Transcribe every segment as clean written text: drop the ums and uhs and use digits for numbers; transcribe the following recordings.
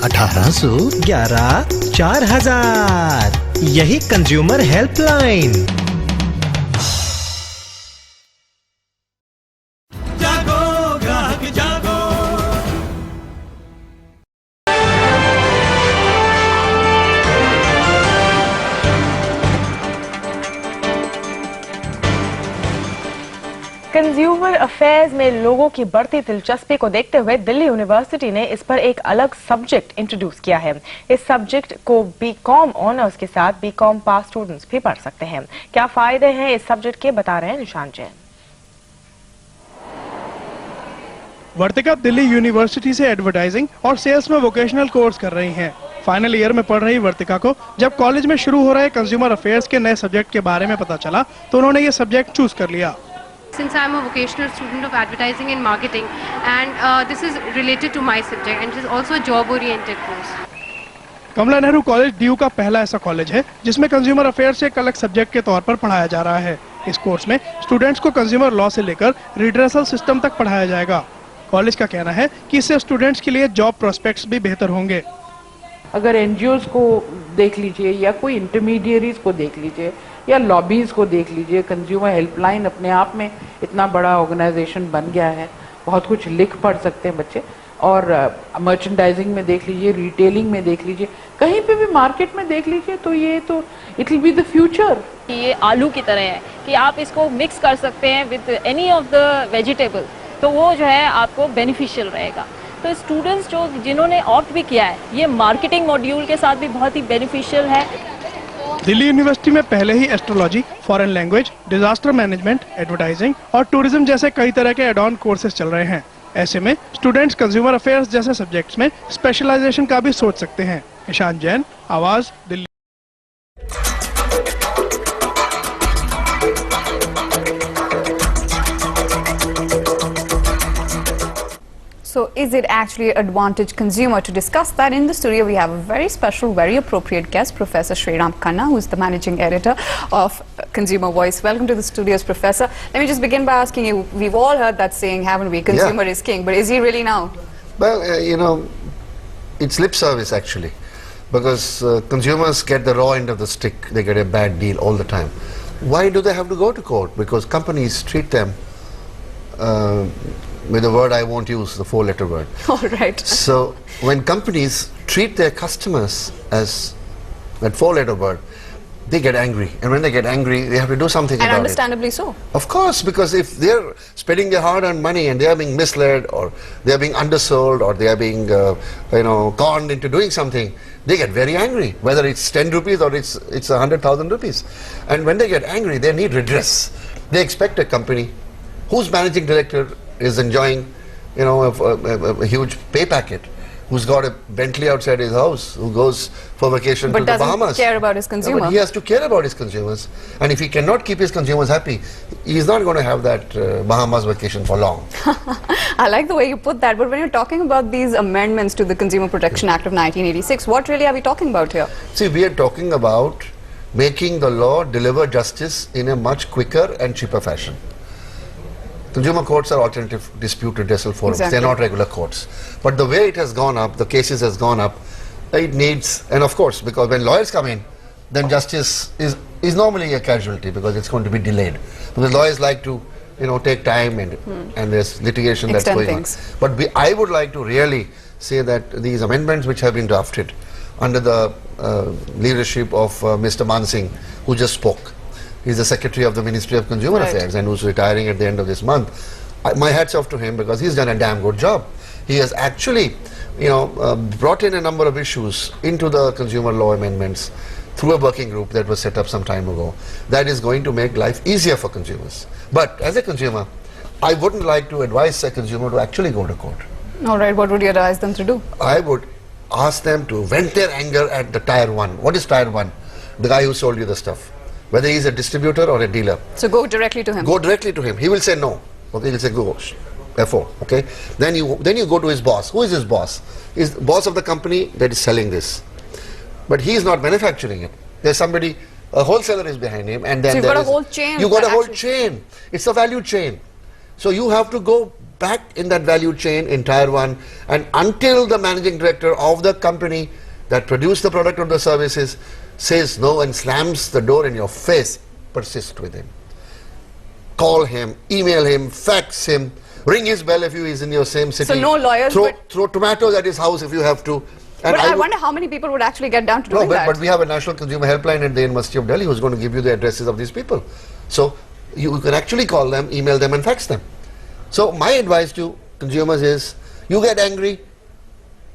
1811 4000। यही consumer helpline. जागो ग्राहक जागो। कंज्यूमर अफेयर्स में लोगों की बढ़ती दिलचस्पी को देखते हुए दिल्ली यूनिवर्सिटी ने इस पर एक अलग सब्जेक्ट इंट्रोड्यूस किया है। इस सब्जेक्ट को बीकॉम ऑनर्स के साथ बीकॉम पास स्टूडेंट्स भी पढ़ सकते हैं। क्या फायदे हैं इस सब्जेक्ट के, बता रहे हैं निशांत जैन। वर्तिका दिल्ली यूनिवर्सिटी से एडवर्टाइजिंग और सेल्स में वोकेशनल कोर्स कर रही हैं। फाइनल ईयर में पढ़ रही वर्तिका को जब कॉलेज में शुरू हो रहे कंज्यूमर अफेयर्स के नए सब्जेक्ट के बारे में पता चला तो उन्होंने ये सब्जेक्ट चूज कर लिया। Since I am a vocational student of advertising and marketing, and this is related to my subject, and it is also a job-oriented course. Kamala Nehru college DU का पहला ऐसा कॉलेज है जिसमें कंज्यूमर अफेयर्स एक अलग subject के तौर पर पढ़ाया जा रहा है। इस कोर्स में स्टूडेंट्स को कंज्यूमर लॉ से लेकर रिड्रेसल सिस्टम तक पढ़ाया जाएगा। कॉलेज का कहना है कि इससे स्टूडेंट्स के लिए जॉब प्रोस्पेक्ट्स भी बेहतर होंगे। अगर एनजीओज को देख लीजिए या कोई इंटरमीडियरीज को देख लीजिए या लॉबीज को देख लीजिए, कंज्यूमर हेल्पलाइन अपने आप में इतना बड़ा ऑर्गेनाइजेशन बन गया है, बहुत कुछ लिख पढ़ सकते हैं बच्चे। और मर्चेंडाइजिंग में देख लीजिए, रिटेलिंग में देख लीजिए, कहीं पे भी मार्केट में देख लीजिए, तो ये तो it will be the future. ये आलू की तरह है कि आप इसको मिक्स कर सकते हैं with any of the vegetable, तो वो जो है आपको बेनिफिशियल रहेगा। तो स्टूडेंट्स जिन्होंने ऑप्ट भी किया है, ये मार्केटिंग मॉड्यूल के साथ भी बहुत ही बेनिफिशियल है। दिल्ली यूनिवर्सिटी में पहले ही astrology, foreign language, disaster management, advertising और टूरिज्म जैसे कई तरह के एड ऑन कोर्सेज चल रहे हैं। ऐसे में स्टूडेंट्स कंज्यूमर अफेयर्स जैसे सब्जेक्ट्स में स्पेशलाइजेशन का भी सोच सकते हैं। निशांत जैन, आवाज, Delhi. So is it actually an advantage consumer? To discuss that in the studio, we have a very special, very appropriate guest, Professor Sriram Khanna, who is the managing editor of Consumer Voice. Welcome to the studios, Professor. Let me just begin by asking you, we've all heard that saying, haven't we? Consumer is king, but is he really now? Well, you know, it's lip service actually, because consumers get the raw end of the stick. They get a bad deal all the time. Why do they have to go to court? Because companies treat them with a word I won't use, the 4-letter word. All right. So when companies treat their customers as that 4-letter word, they get angry, and when they get angry, they have to do something about it. And understandably so. Of course, because if they're spending their hard-earned money and they are being misled, or they are being undersold, or they are being conned into doing something, they get very angry, whether it's 10 rupees or it's 100,000 rupees. And when they get angry, they need redress. They expect a company whose managing director is enjoying, you know, a huge pay packet, who's got a Bentley outside his house, who goes for vacation to the Bahamas. But doesn't care about his consumer. No, but he has to care about his consumers, and if he cannot keep his consumers happy, he's not going to have that Bahamas vacation for long. I like the way you put that, but when you're talking about these amendments to the Consumer Protection Act of 1986, what really are we talking about here? See, we are talking about making the law deliver justice in a much quicker and cheaper fashion. Consumer courts are alternative dispute redressal forums. Exactly. They're not regular courts. But the way it has gone up, the cases has gone up, it needs, and of course, because when lawyers come in, then justice is normally a casualty, because it's going to be delayed. Because lawyers like to, you know, take time, and there's litigation that's Extend going things. on. But I would like to really say that these amendments which have been drafted under the leadership of Mr. Man Singh, who just spoke. He's the Secretary of the Ministry of Consumer Affairs and who's retiring at the end of this month. My hat's off to him, because he's done a damn good job. He has actually, you know, brought in a number of issues into the consumer law amendments through a working group that was set up some time ago. That is going to make life easier for consumers. But as a consumer, I wouldn't like to advise a consumer to actually go to court. All right, what would you advise them to do? I would ask them to vent their anger at the tier 1. What is tier 1? The guy who sold you the stuff. Whether he's a distributor or a dealer. So go directly to him. Go directly to him. He will say no. Okay, he'll say go. Therefore, okay. Then you go to his boss. Who is his boss? He's the boss of the company that is selling this. But he is not manufacturing it. There's somebody, a wholesaler is behind him, and then so you've got a whole chain. You got a whole chain. It's a value chain. So you have to go back in that value chain in tier 1, and until the managing director of the company that produced the product or the services says no and slams the door in your face, persist with him. Call him, email him, fax him, ring his bell if he is in your same city. So no lawyers, throw tomatoes at his house if you have to. And but I wonder how many people would actually get down to doing that. But we have a National Consumer Helpline at the University of Delhi who's going to give you the addresses of these people. So you can actually call them, email them and fax them. So my advice to consumers is, you get angry,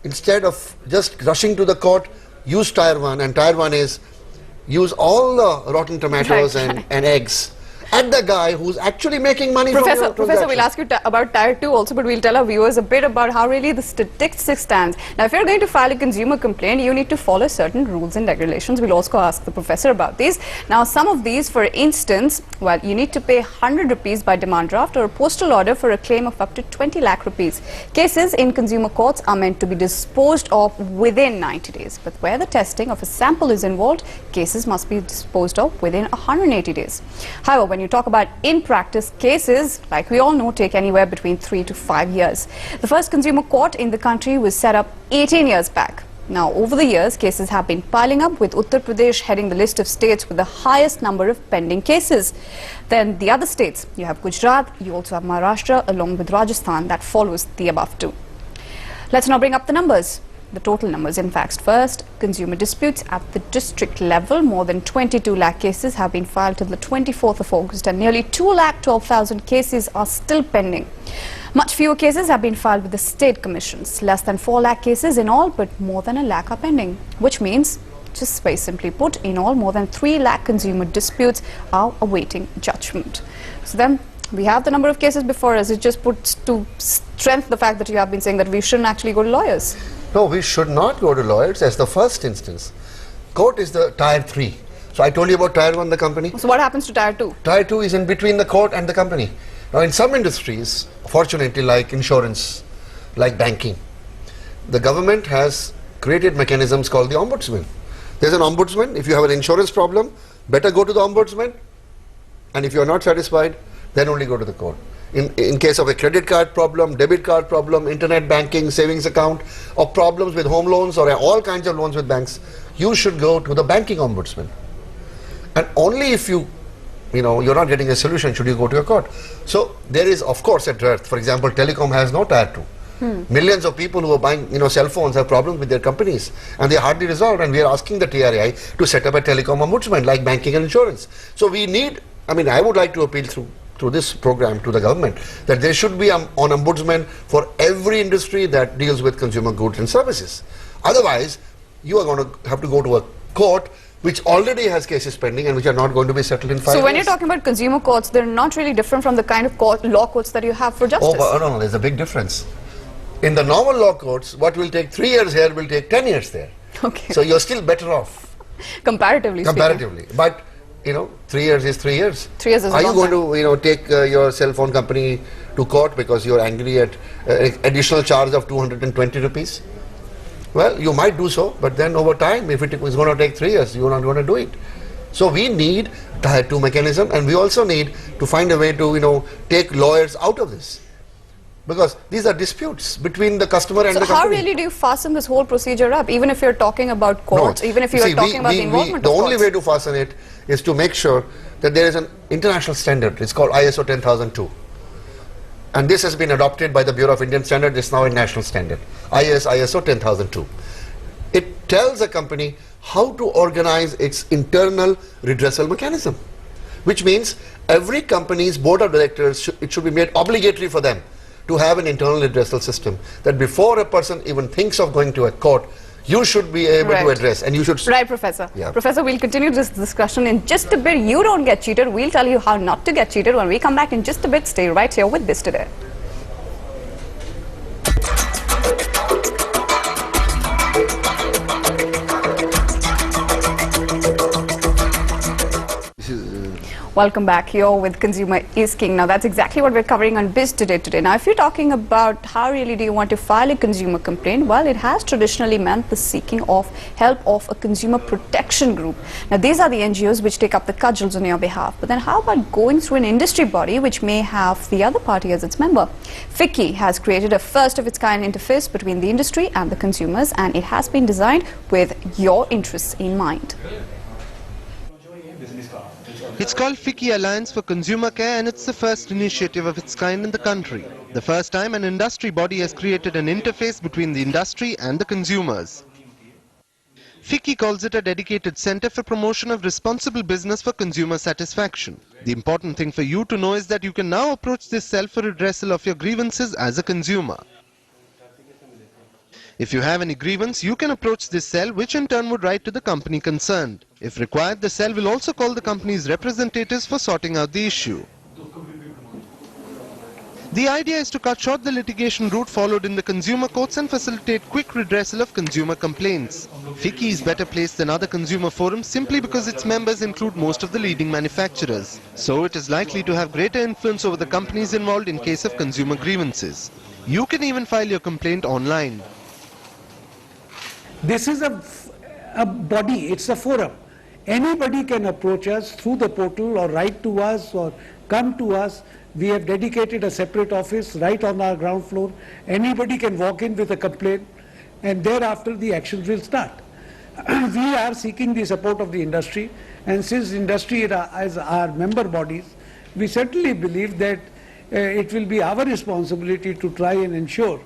instead of just rushing to the court, use tier 1, and tier 1 is use all the rotten tomatoes and eggs at the guy who's actually making money from your transaction. Professor, we'll ask you about tier 2 also, but we'll tell our viewers a bit about how really the statistics stands. Now, if you're going to file a consumer complaint, you need to follow certain rules and regulations. We'll also ask the professor about these. Now, some of these, for instance, well, you need to pay 100 rupees by demand draft or a postal order for a claim of up to 20 lakh rupees. Cases in consumer courts are meant to be disposed of within 90 days. But where the testing of a sample is involved, cases must be disposed of within 180 days. However, when you talk about in practice cases, like we all know, take anywhere between 3 to 5 years. The first consumer court in the country was set up 18 years back. Now, over the years, cases have been piling up, with Uttar Pradesh heading the list of states with the highest number of pending cases. Then the other states, you have Gujarat, you also have Maharashtra, along with Rajasthan, that follows the above two. Let's now bring up the numbers. The total numbers, in fact. First, consumer disputes at the district level. More than 22 lakh cases have been filed till the 24th of August, and nearly 2,12,000 cases are still pending. Much fewer cases have been filed with the state commissions. Less than 4 lakh cases in all, but more than 1 lakh are pending, which means, just very simply put, in all, more than 3 lakh consumer disputes are awaiting judgment. So then, we have the number of cases before us. It just puts to strength the fact that you have been saying that we shouldn't actually go to lawyers. No, we should not go to lawyers as the first instance. Court is the tier 3. So I told you about tier 1, the company. So what happens to tier 2? Tier 2 is in between the court and the company. Now, in some industries, fortunately, like insurance, like banking, the government has created mechanisms called the ombudsman. There's an ombudsman. If you have an insurance problem, better go to the ombudsman. And if you're not satisfied, then only go to the court. In case of a credit card problem, debit card problem, internet banking, savings account, or problems with home loans or all kinds of loans with banks, you should go to the banking ombudsman. And only if you're not getting a solution should you go to a court. So there is, of course, a dearth. For example, telecom has no tier 2. Millions of people who are buying cell phones have problems with their companies, and they are hardly resolved, and we are asking the TRAI to set up a telecom ombudsman like banking and insurance. So we need, I would like to appeal through this program to the government that there should be an ombudsman for every industry that deals with consumer goods and services. Otherwise, you are going to have to go to a court which already has cases pending and which are not going to be settled in 5 years. So when you're talking about consumer courts, they're not really different from the kind of law courts that you have for justice. No, there's a big difference. In the normal law courts, what will take 3 years here will take 10 years there. Okay. So you're still better off. Comparatively. But 3 years is 3 years. 3 years is Are a you long going to take your cell phone company to court because you're angry at additional charge of 220 rupees? Well, you might do so, but then over time, if it is going to take 3 years, you're not going to do it. So we need tier 2 mechanism, and we also need to find a way to take lawyers out of this. Because these are disputes between the customer and the company. So how really do you fasten this whole procedure up, even if you're talking about courts, even if you're talking about the involvement of courts? The only way to fasten it is to make sure that there is an international standard. It's called ISO 10002. And this has been adopted by the Bureau of Indian Standards. It's now a national standard, ISO 10002. It tells a company how to organize its internal redressal mechanism, which means every company's board of directors, it should be made obligatory for them to have an internal redressal system, that before a person even thinks of going to a court, you should be able to address, and you should... Right, Professor. Yeah. Professor, we'll continue this discussion in just a bit. You don't get cheated. We'll tell you how not to get cheated when we come back in just a bit. Stay right here with This Today. Welcome back. You're with Consumer is King. Now, that's exactly what we're covering on Biz Today. Now, if you're talking about how really do you want to file a consumer complaint, well, it has traditionally meant the seeking of help of a consumer protection group. Now, these are the NGOs which take up the cudgels on your behalf. But then how about going through an industry body which may have the other party as its member? FICCI has created a first-of-its-kind interface between the industry and the consumers, and it has been designed with your interests in mind. It's called FICCI Alliance for Consumer Care, and it's the first initiative of its kind in the country. The first time an industry body has created an interface between the industry and the consumers. FICCI calls it a dedicated center for promotion of responsible business for consumer satisfaction. The important thing for you to know is that you can now approach this cell for redressal of your grievances as a consumer. If you have any grievance, you can approach this cell, which in turn would write to the company concerned. If required, the cell will also call the company's representatives for sorting out the issue. The idea is to cut short the litigation route followed in the consumer courts and facilitate quick redressal of consumer complaints. FICCI is better placed than other consumer forums simply because its members include most of the leading manufacturers. So it is likely to have greater influence over the companies involved in case of consumer grievances. You can even file your complaint online. This is a body, it's a forum. Anybody can approach us through the portal or write to us or come to us. We have dedicated a separate office right on our ground floor. Anybody can walk in with a complaint, and thereafter the actions will start. We are seeking the support of the industry, and since industry is our member bodies, we certainly believe that it will be our responsibility to try and ensure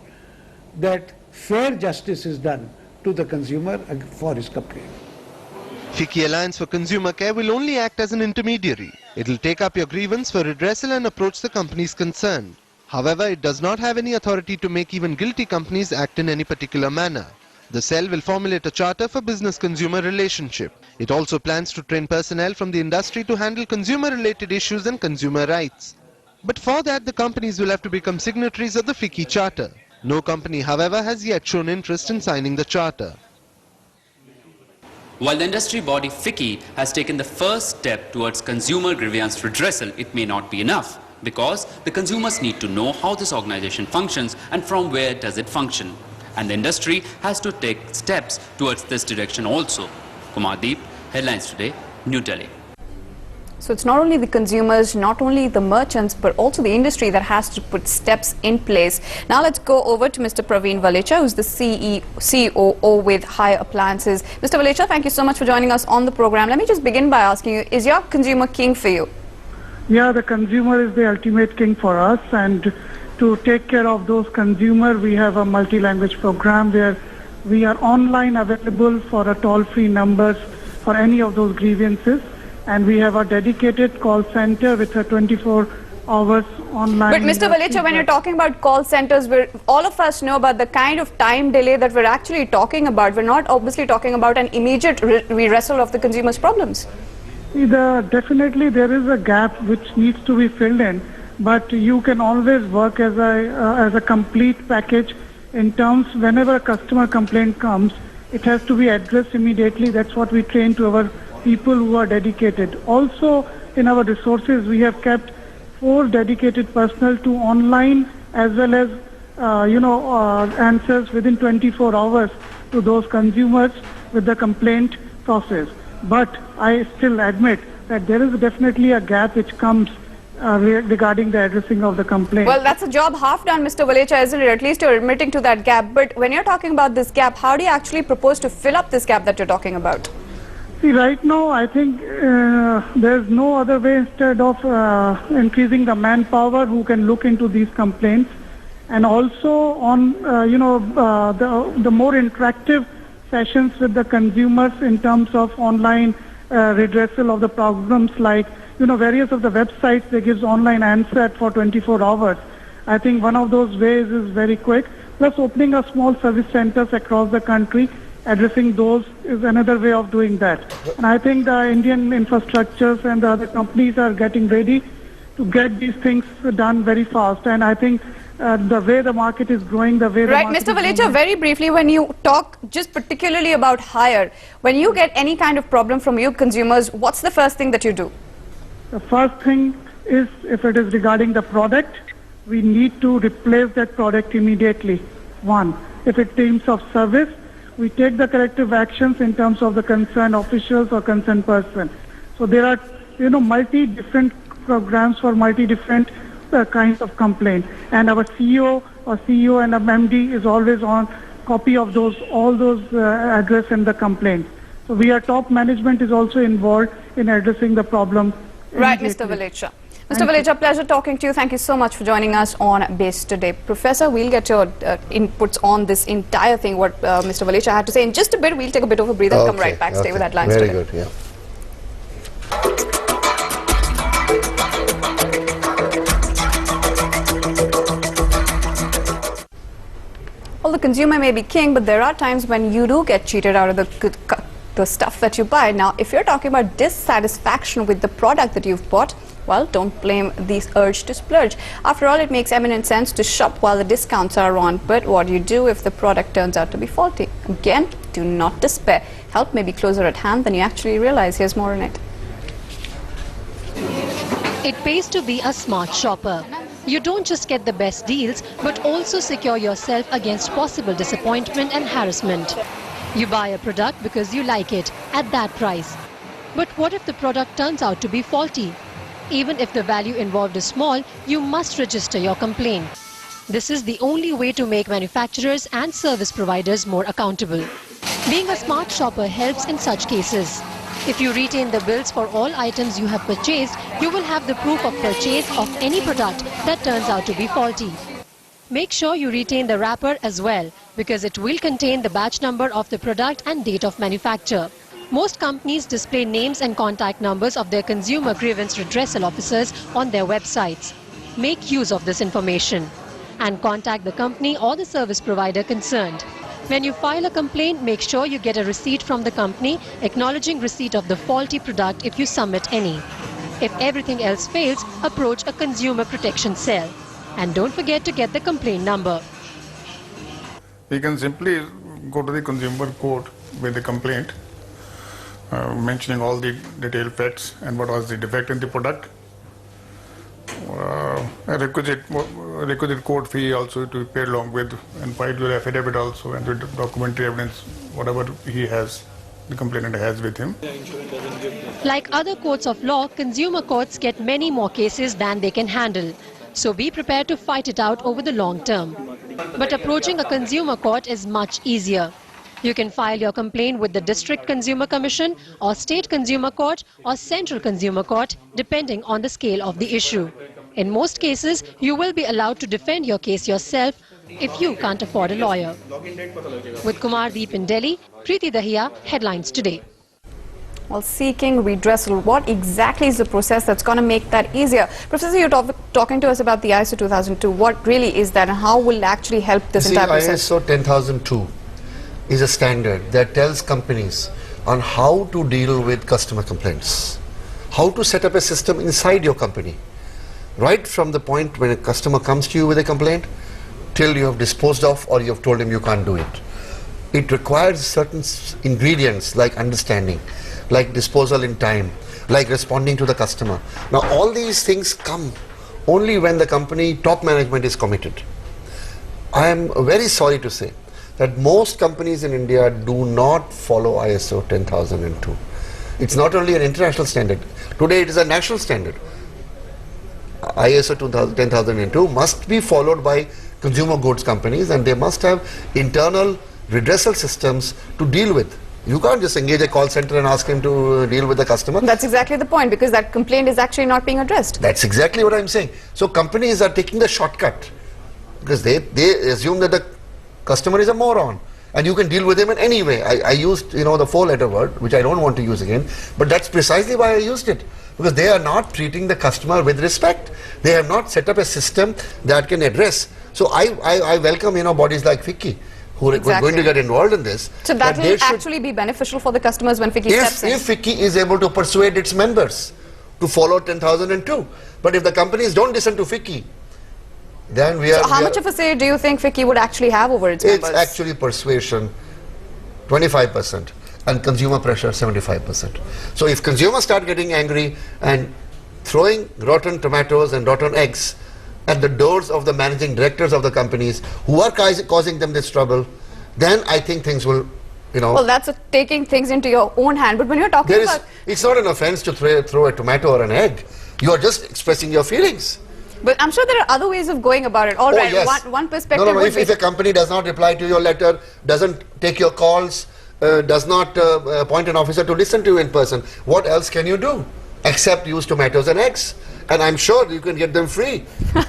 that fair justice is done to the consumer for his complaint. FICCI Alliance for Consumer Care will only act as an intermediary. It will take up your grievance for redressal and approach the companies concerned. However, it does not have any authority to make even guilty companies act in any particular manner. The cell will formulate a charter for business-consumer relationship. It also plans to train personnel from the industry to handle consumer-related issues and consumer rights. But for that, the companies will have to become signatories of the FICCI Charter. No company, however, has yet shown interest in signing the charter. While the industry body FICCI has taken the first step towards consumer grievance redressal, it may not be enough because the consumers need to know how this organization functions and from where does it function. And the industry has to take steps towards this direction also. Kumar Deep, Headlines Today, New Delhi. So it's not only the consumers, not only the merchants, but also the industry that has to put steps in place. Now let's go over to Mr. Praveen Valecha, who's the COO with Higher Appliances. Mr. Valecha, thank you so much for joining us on the program. Let me just begin by asking you, is your consumer king for you? Yeah, the consumer is the ultimate king for us, and to take care of those consumers, we have a multi-language program where we are online available for a toll-free numbers for any of those grievances. And we have a dedicated call center with a 24 hours online. But Mr. Valecha, when you're talking about call centers, all of us know about the kind of time delay that we're actually talking about. We're not obviously talking about an immediate redressal of the consumer's problems. Definitely there is a gap which needs to be filled in, but you can always work as a complete package in terms whenever a customer complaint comes, it has to be addressed immediately. That's what we train to our people who are dedicated. Also, in our resources, we have kept 4 dedicated personnel to online as well as, answers within 24 hours to those consumers with the complaint process. But I still admit that there is definitely a gap which comes regarding the addressing of the complaint. Well, that's a job half done, Mr. Valecha, isn't it? At least you're admitting to that gap. But when you're talking about this gap, how do you actually propose to fill up this gap that you're talking about? See, right now, I think there's no other way instead of increasing the manpower who can look into these complaints, and also on, the more interactive sessions with the consumers in terms of online redressal of the problems, like, various of the websites, they gives online answer for 24 hours. I think one of those ways is very quick, plus opening a small service centers across the country. Addressing those is another way of doing that. And I think the Indian infrastructures and the other companies are getting ready to get these things done very fast. And I think the way the market is growing, the way... Right, Mr. Valecha, very briefly, when you talk just particularly about Higher, when you get any kind of problem from you consumers, what's the first thing that you do? The first thing is, if it is regarding the product, we need to replace that product immediately. One. If it terms of service, we take the corrective actions in terms of the concerned officials or concerned person. So there are, multi-different programs for multi-different kinds of complaint. And our CEO and MD is always on copy of all those address and the complaints. So top management is also involved in addressing the problem. Right, Mr. Valecha. Mr. Valecha, pleasure talking to you. Thank you so much for joining us on BASE today. Professor, we'll get your inputs on this entire thing, what Mr. Valecha had to say. In just a bit, we'll take a bit of a breather and come right back. Stay with that line. Very good, yeah. Well, the consumer may be king, but there are times when you do get cheated out of the stuff that you buy. Now, if you're talking about dissatisfaction with the product that you've bought, well, don't blame the urge to splurge. After all, it makes eminent sense to shop while the discounts are on. But what do you do if the product turns out to be faulty? Again, do not despair. Help may be closer at hand than you actually realize. Here's more on it. It pays to be a smart shopper. You don't just get the best deals, but also secure yourself against possible disappointment and harassment. You buy a product because you like it at that price. But what if the product turns out to be faulty? Even if the value involved is small, you must register your complaint. This is the only way to make manufacturers and service providers more accountable. Being a smart shopper helps in such cases. If you retain the bills for all items you have purchased, you will have the proof of purchase of any product that turns out to be faulty. Make sure you retain the wrapper as well, because it will contain the batch number of the product and date of manufacture. Most companies display names and contact numbers of their consumer grievance redressal officers on their websites. Make use of this information and contact the company or the service provider concerned. When you file a complaint, make sure you get a receipt from the company acknowledging receipt of the faulty product if you submit any. If everything else fails, approach a consumer protection cell. And don't forget to get the complaint number. You can simply go to the consumer court with the complaint, mentioning all the detailed facts and what was the defect in the product. A requisite court fee also to be paid along with, and file your affidavit also, and the documentary evidence, whatever he has, the complainant has with him. Like other courts of law, consumer courts get many more cases than they can handle. So be prepared to fight it out over the long term. But approaching a consumer court is much easier. You can file your complaint with the District Consumer Commission or State Consumer Court or Central Consumer Court, depending on the scale of the issue. In most cases, you will be allowed to defend your case yourself if you can't afford a lawyer. With Kumar Deep in Delhi, Preeti Dahiya, Headlines Today. Well, seeking redressal, what exactly is the process that's going to make that easier? Professor, you're talking to us about the ISO 2002. What really is that, and how will it actually help this entire process? ISO 10002 is a standard that tells companies on how to deal with customer complaints, how to set up a system inside your company, right from the point when a customer comes to you with a complaint till you have disposed of or you have told him you can't do it. It requires certain ingredients like understanding, like disposal in time, like responding to the customer. Now all these things come only when the company top management is committed. I am very sorry to say that most companies in India do not follow ISO 10002. It's not only an international standard. Today it is a national standard. ISO 10002 must be followed by consumer goods companies, and they must have internal redressal systems to deal with. You can't just engage a call center and ask him to deal with the customer. That's exactly the point, because that complaint is actually not being addressed. That's exactly what I'm saying. So companies are taking the shortcut because they assume that the customer is a moron and you can deal with him in any way. I used, the 4-letter word, which I don't want to use again, but that's precisely why I used it, because they are not treating the customer with respect. They have not set up a system that can address. So I welcome, bodies like FICCI who are going to get involved in this. So that will actually be beneficial for the customers when FICCI steps in. If FICCI is able to persuade its members to follow 10002. But if the companies don't listen to FICCI, then we are... So how much of a say do you think FICCI would actually have over its members? It's actually persuasion 25% and consumer pressure 75%. So if consumers start getting angry and throwing rotten tomatoes and rotten eggs at the doors of the managing directors of the companies who are causing them this trouble, then I think things will, Well, that's taking things into your own hand. But when you're talking about... It's not an offense to throw a tomato or an egg. You are just expressing your feelings. But I'm sure there are other ways of going about it. All right, yes. one perspective No, would if a company does not reply to your letter, doesn't take your calls, does not appoint an officer to listen to you in person, what else can you do except use tomatoes and eggs? And I'm sure you can get them free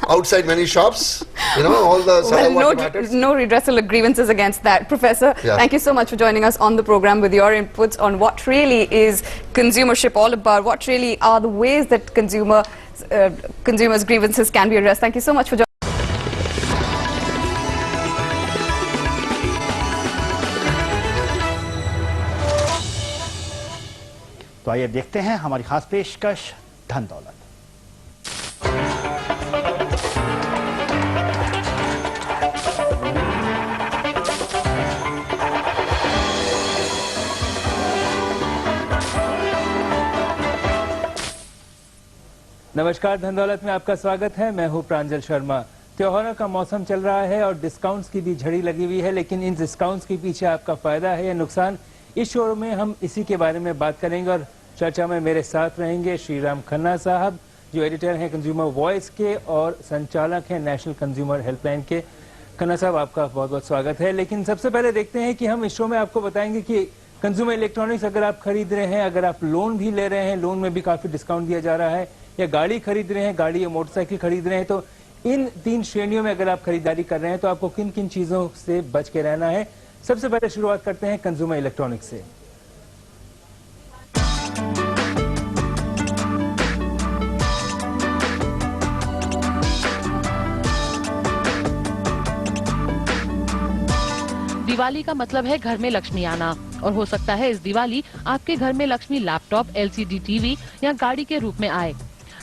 outside many shops, all the tomatoes. No redressal of grievances against that. Professor, thank you so much for joining us on the program with your inputs on what really is consumership all about, what really are the ways that consumers' grievances can be addressed. Thank you so much for joining us. तो आइए देखते हैं हमारी खास पेशकश धन दौलत। नमस्कार, धन दौलत में आपका स्वागत है। मैं हूं प्रांजल शर्मा। त्योहारों का मौसम चल रहा है और डिस्काउंट्स की भी झड़ी लगी हुई है, लेकिन इन डिस्काउंट्स के पीछे आपका फायदा है या नुकसान, इस शो में हम इसी के बारे में बात करेंगे। और चर्चा में मेरे साथ रहेंगे श्रीराम खन्ना साहब, जो एडिटर हैं कंज्यूमर वॉइस के और संचालक हैं नेशनल कंज्यूमर हेल्पलाइन के। खन्ना साहब, आपका बहुत बहुत स्वागत है। लेकिन सबसे पहले देखते हैं कि हम इस शो में आपको बताएंगे कि कंज्यूमर इलेक्ट्रॉनिक्स अगर आप खरीद रहे हैं, अगर आप लोन भी ले रहे हैं, लोन में भी काफी डिस्काउंट दिया जा रहा है, या गाड़ी खरीद रहे हैं, गाड़ी या मोटरसाइकिल खरीद रहे हैं, तो इन 3 श्रेणियों में अगर आप खरीदारी कर रहे हैं तो आपको किन किन चीजों से बच के रहना है। सबसे पहले शुरुआत करते हैं कंज्यूमर इलेक्ट्रॉनिक्स से। दिवाली का मतलब है घर में लक्ष्मी आना, और हो सकता है इस दिवाली आपके घर में लक्ष्मी लैपटॉप, LCD टीवी या गाड़ी के रूप में आए।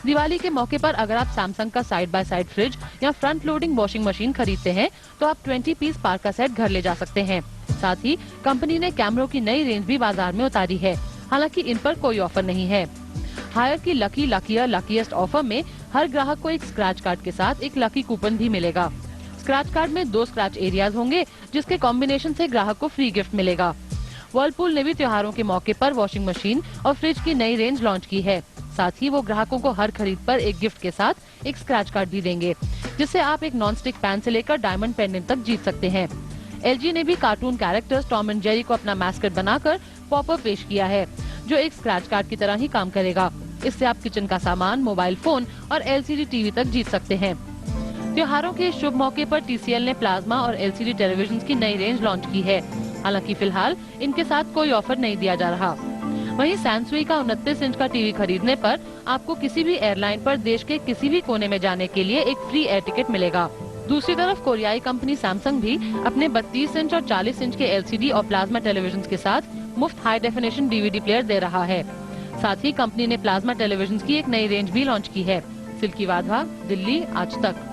दिवाली के मौके पर अगर आप सैमसंग का साइड बाय साइड फ्रिज या फ्रंट लोडिंग वॉशिंग मशीन खरीदते हैं तो आप 20 पीस पार्क का सेट घर ले जा सकते हैं। साथ ही कंपनी ने कैमरों की नई रेंज भी बाजार में उतारी है, हालांकि इन पर कोई ऑफर नहीं है। हायर की लकी लकियर लकीएस्ट ऑफर में हर ग्राहक को एक स्क्रैच कार्ड के साथ एक लकी कूपन भी मिलेगा। स्क्रैच कार्ड में 2 स्क्रैच एरियाज होंगे, जिसके कॉम्बिनेशन से ग्राहक को फ्री गिफ्ट मिलेगा। वर्लपूल ने भी त्योहारों के मौके पर वॉशिंग मशीन और फ्रिज की नई रेंज लॉन्च की है। साथ ही वो ग्राहकों को हर खरीद पर एक गिफ्ट के साथ एक स्क्रैच कार्ड भी देंगे, जिससे आप एक नॉन स्टिक पैन से लेकर डायमंड पेंडेंट तक जीत सकते हैं। LG ने भी cartoon characters Tom and Jerry को अपना मैस्कट बनाकर पॉपअप पेश किया है, जो एक स्क्रैच कार्ड की तरह ही काम करेगा। इससे आप किचन का सामान, मोबाइल फोन और LCD टीवी तक जीत सकते हैं। त्योहारों के शुभ मौके पर TCL ने प्लाज्मा और LCD टेलीविजन की नई रेंज लॉन्च की है। हालांकि फिलहाल इनके साथ कोई ऑफर नहीं दिया जा रहा। वहीं सैमसंग का 29 इंच का टीवी खरीदने पर आपको किसी भी एयरलाइन पर देश के किसी भी कोने में जाने के लिए एक फ्री एयर टिकट मिलेगा। दूसरी तरफ कोरियाई कंपनी सैमसंग भी अपने 32 इंच और 40 इंच के LCD और प्लाज्मा टेलीविजन के साथ मुफ्त हाई डेफिनेशन DVD प्लेयर दे रहा है। साथ ही कंपनी ने प्लाज्मा टेलीविजन की एक नई रेंज भी लॉन्च की है। सिल्की वाधवा, दिल्ली, आज तक।